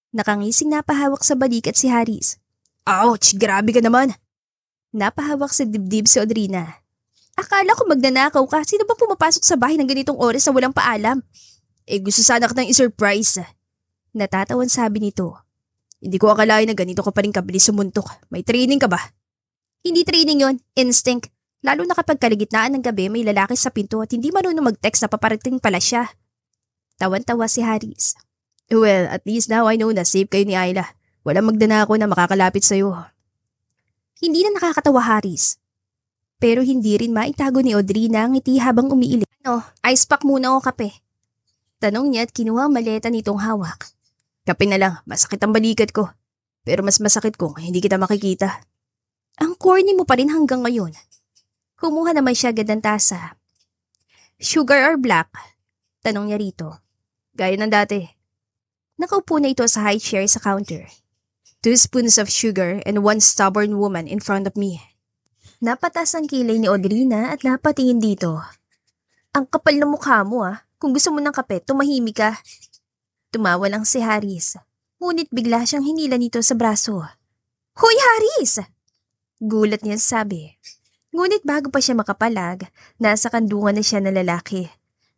Nakangising napahawak sa balikat si Haris. Ouch! Grabe ka naman! Napahawak sa dibdib si Audrina. Akala ko magnanakaw ka. Sino ba pumapasok sa bahay ng ganitong oras na walang paalam? Gusto sana kitang i-surprise. Natatawan sabi nito. Hindi ko akalain na ganito ka pa rin kabilis sumuntok. May training ka ba? Hindi training yon, instinct. Lalo na kapag kaligitnaan ng gabi may lalaki sa pinto at hindi marunong mag-text na paparating pala siya. Tawan-tawa si Haris. Well, at least now I know na safe kayo ni Ayla. Walang magdanako na makakalapit sa'yo. Hindi na nakakatawa, Haris. Pero hindi rin maitago ni Audrina ang ngiti habang umiiling. Ice pack muna o kape? Tanong niya at kinuha ang maleta nitong hawak. Kape na lang, masakit ang balikat ko. Pero mas masakit kung hindi kita makikita. Ang corny mo pa rin hanggang ngayon. Kumuha naman siya agad ng tasa. Sugar or black? Tanong niya rito. Gaya ng dati. Nakaupo na ito sa high chair sa counter. 2 spoons of sugar and 1 stubborn woman in front of me. Napatas ang kilay ni Audrina at napatingin dito. Ang kapal ng mukha mo Kung gusto mo ng kape, tumahimik ka. Tumawa lang si Haris. Ngunit bigla siyang hinila nito sa braso. Hoy Haris! Gulat niya sabi. Ngunit bago pa siya makapalag, nasa kandungan na siya ng lalaki.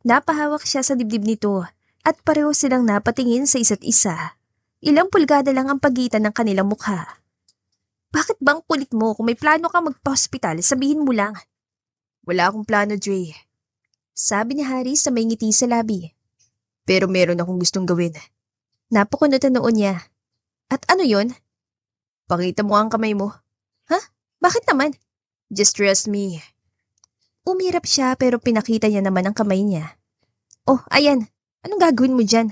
Napahawak siya sa dibdib nito at pareho silang napatingin sa isa't isa. Ilang pulgada lang ang pagitan ng kanilang mukha. Bakit bang kulit mo? Kung may plano ka magpa-hospital, sabihin mo lang. Wala akong plano, Dre. Sabi ni Harry sa may ngiti sa labi. Pero meron akong gustong gawin. Napakunot ang noon niya. At ano yon? Pakita mo ang kamay mo. Ha? Bakit naman? Just trust me. Umirap siya pero pinakita niya naman ang kamay niya. Oh, ayan. Anong gagawin mo dyan?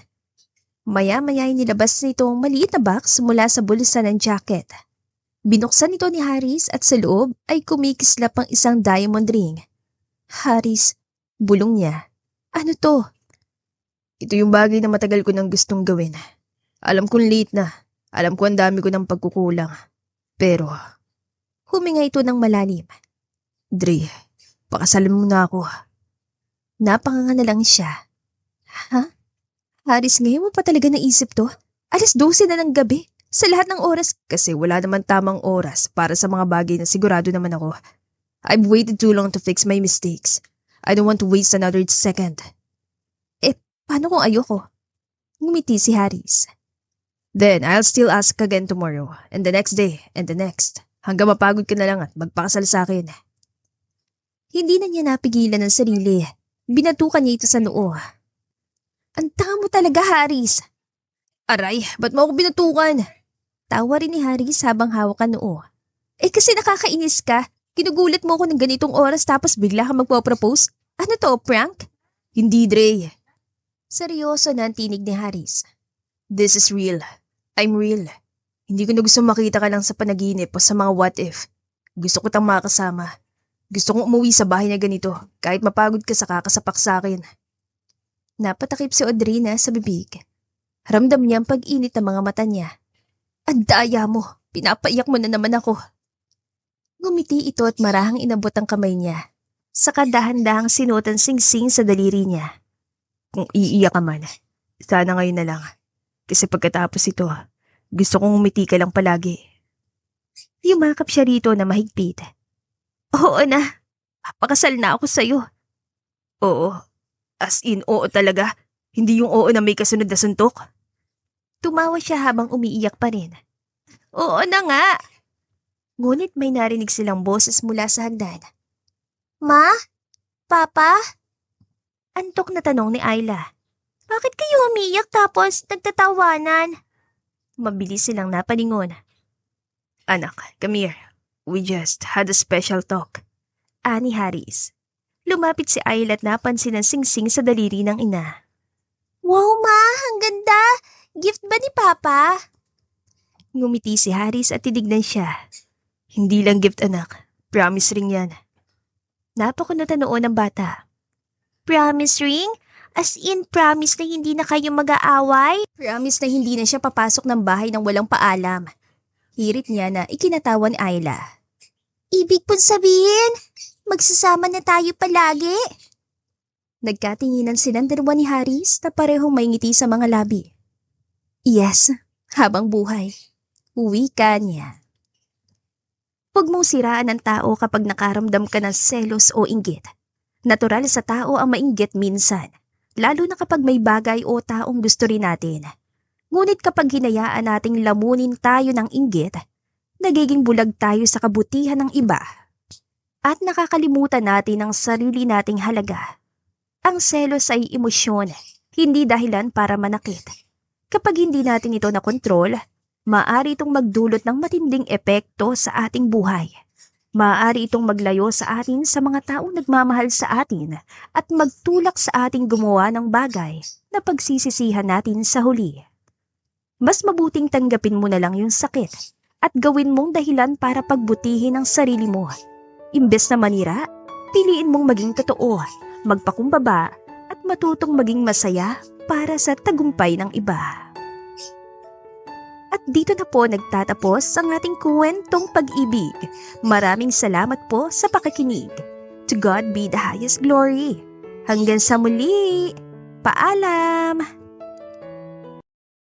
Maya-maya ay nilabas nito ang maliit na box mula sa bulsa ng jacket. Binuksan ito ni Haris at sa loob ay kumikislap ang isang diamond ring. Haris, bulong niya. Ano to? Ito yung bagay na matagal ko nang gustong gawin. Alam kong late na. Alam ko ang dami ko ng pagkukulang. Pero, huminga ito ng malalim. Dre, pakasalan mo na ako. Napanganga na lang siya. Ha? Haris, ngayon mo pa talaga naisip to? 12:00 na ng gabi. Sa lahat ng oras. Kasi wala naman tamang oras para sa mga bagay na sigurado naman ako. I've waited too long to fix my mistakes. I don't want to waste another second. Paano kung ayoko? Ngumiti si Haris. Then, I'll still ask again tomorrow, and the next day, and the next. Hanggang mapagod ka na lang at magpakasal sa akin. Hindi na niya napigilan ang sarili. Binatukan niya ito sa noo. Ang tanga mo talaga, Haris. Aray, ba't mo ako binatukan? Tawa rin ni Haris habang hawak ang noo. Kasi nakakainis ka. Ginugulat mo ako ng ganitong oras tapos bigla ka magpo-propose. Ano to, prank? Hindi, Dre. Seryoso na ang tinig ni Haris. This is real. I'm real. Hindi ko na gusto makita ka lang sa panaginip o sa mga what if. Gusto ko tang makasama. Gusto kong umuwi sa bahay na ganito kahit mapagod ka sa kakasapak sa akin. Napatakip si Audrina sa bibig. Ramdam niya ang pag-init ng mga mata niya. Ang daya mo, pinapaiyak mo na naman ako. Ngumiti ito at marahang inabot ang kamay niya. Saka dahan-dahang sinuot ang singsing sa daliri niya. Kung iiyak ka man, sana ngayon na lang. Kasi pagkatapos ito, gusto kong umiti ka lang palagi. Yumakap siya rito na mahigpit. Oo na, papakasal na ako sa'yo. Oo, as in oo talaga. Hindi yung oo na may kasunod na suntok. Tumawa siya habang umiiyak pa rin. Oo na nga. Ngunit may narinig silang boses mula sa hagdan. Ma? Papa? Antok na tanong ni Ayla. Bakit kayo umiiyak tapos nagtatawanan? Mabilis silang napalingon. Anak, come here. We just had a special talk. Ani Haris. Lumapit si Ayla at napansin ang singsing sa daliri ng ina. Wow ma, ang ganda! Gift ba ni Papa? Ngumiti si Haris at tinignan siya. Hindi lang gift anak, promise ring yan. Napakunot ang noon ng bata. Promise ring? As in promise na hindi na kayo mag-aaway? Promise na hindi na siya papasok ng bahay nang walang paalam. Hirit niya na ikinatawa ni Ayla. Ibig pong sabihin, magsasama na tayo palagi? Nagkatinginan silang dalawa ni Haris na parehong may ngiti sa mga labi. Yes, habang buhay. Uwi ka niya. Huwag mong siraan ng tao kapag nakaramdam ka ng selos o inggit. Natural sa tao ang mainggit minsan, lalo na kapag may bagay o taong gusto rin natin. Ngunit kapag hinayaan nating lamunin tayo ng inggit, nagiging bulag tayo sa kabutihan ng iba. At nakakalimutan natin ang sarili nating halaga. Ang selos ay emosyon, hindi dahilan para manakit. Kapag hindi natin ito nakontrol, maaari itong magdulot ng matinding epekto sa ating buhay. Maaari itong maglayo sa atin sa mga taong nagmamahal sa atin at magtulak sa ating gumawa ng bagay na pagsisisihan natin sa huli. Mas mabuting tanggapin mo na lang yung sakit at gawin mong dahilan para pagbutihin ang sarili mo. Imbes na manira, piliin mong maging totoo, magpakumbaba at matutong maging masaya para sa tagumpay ng iba. At dito na po nagtatapos ang ating kwentong pag-ibig. Maraming salamat po sa pakikinig. To God be the highest glory. Hanggang sa muli. Paalam!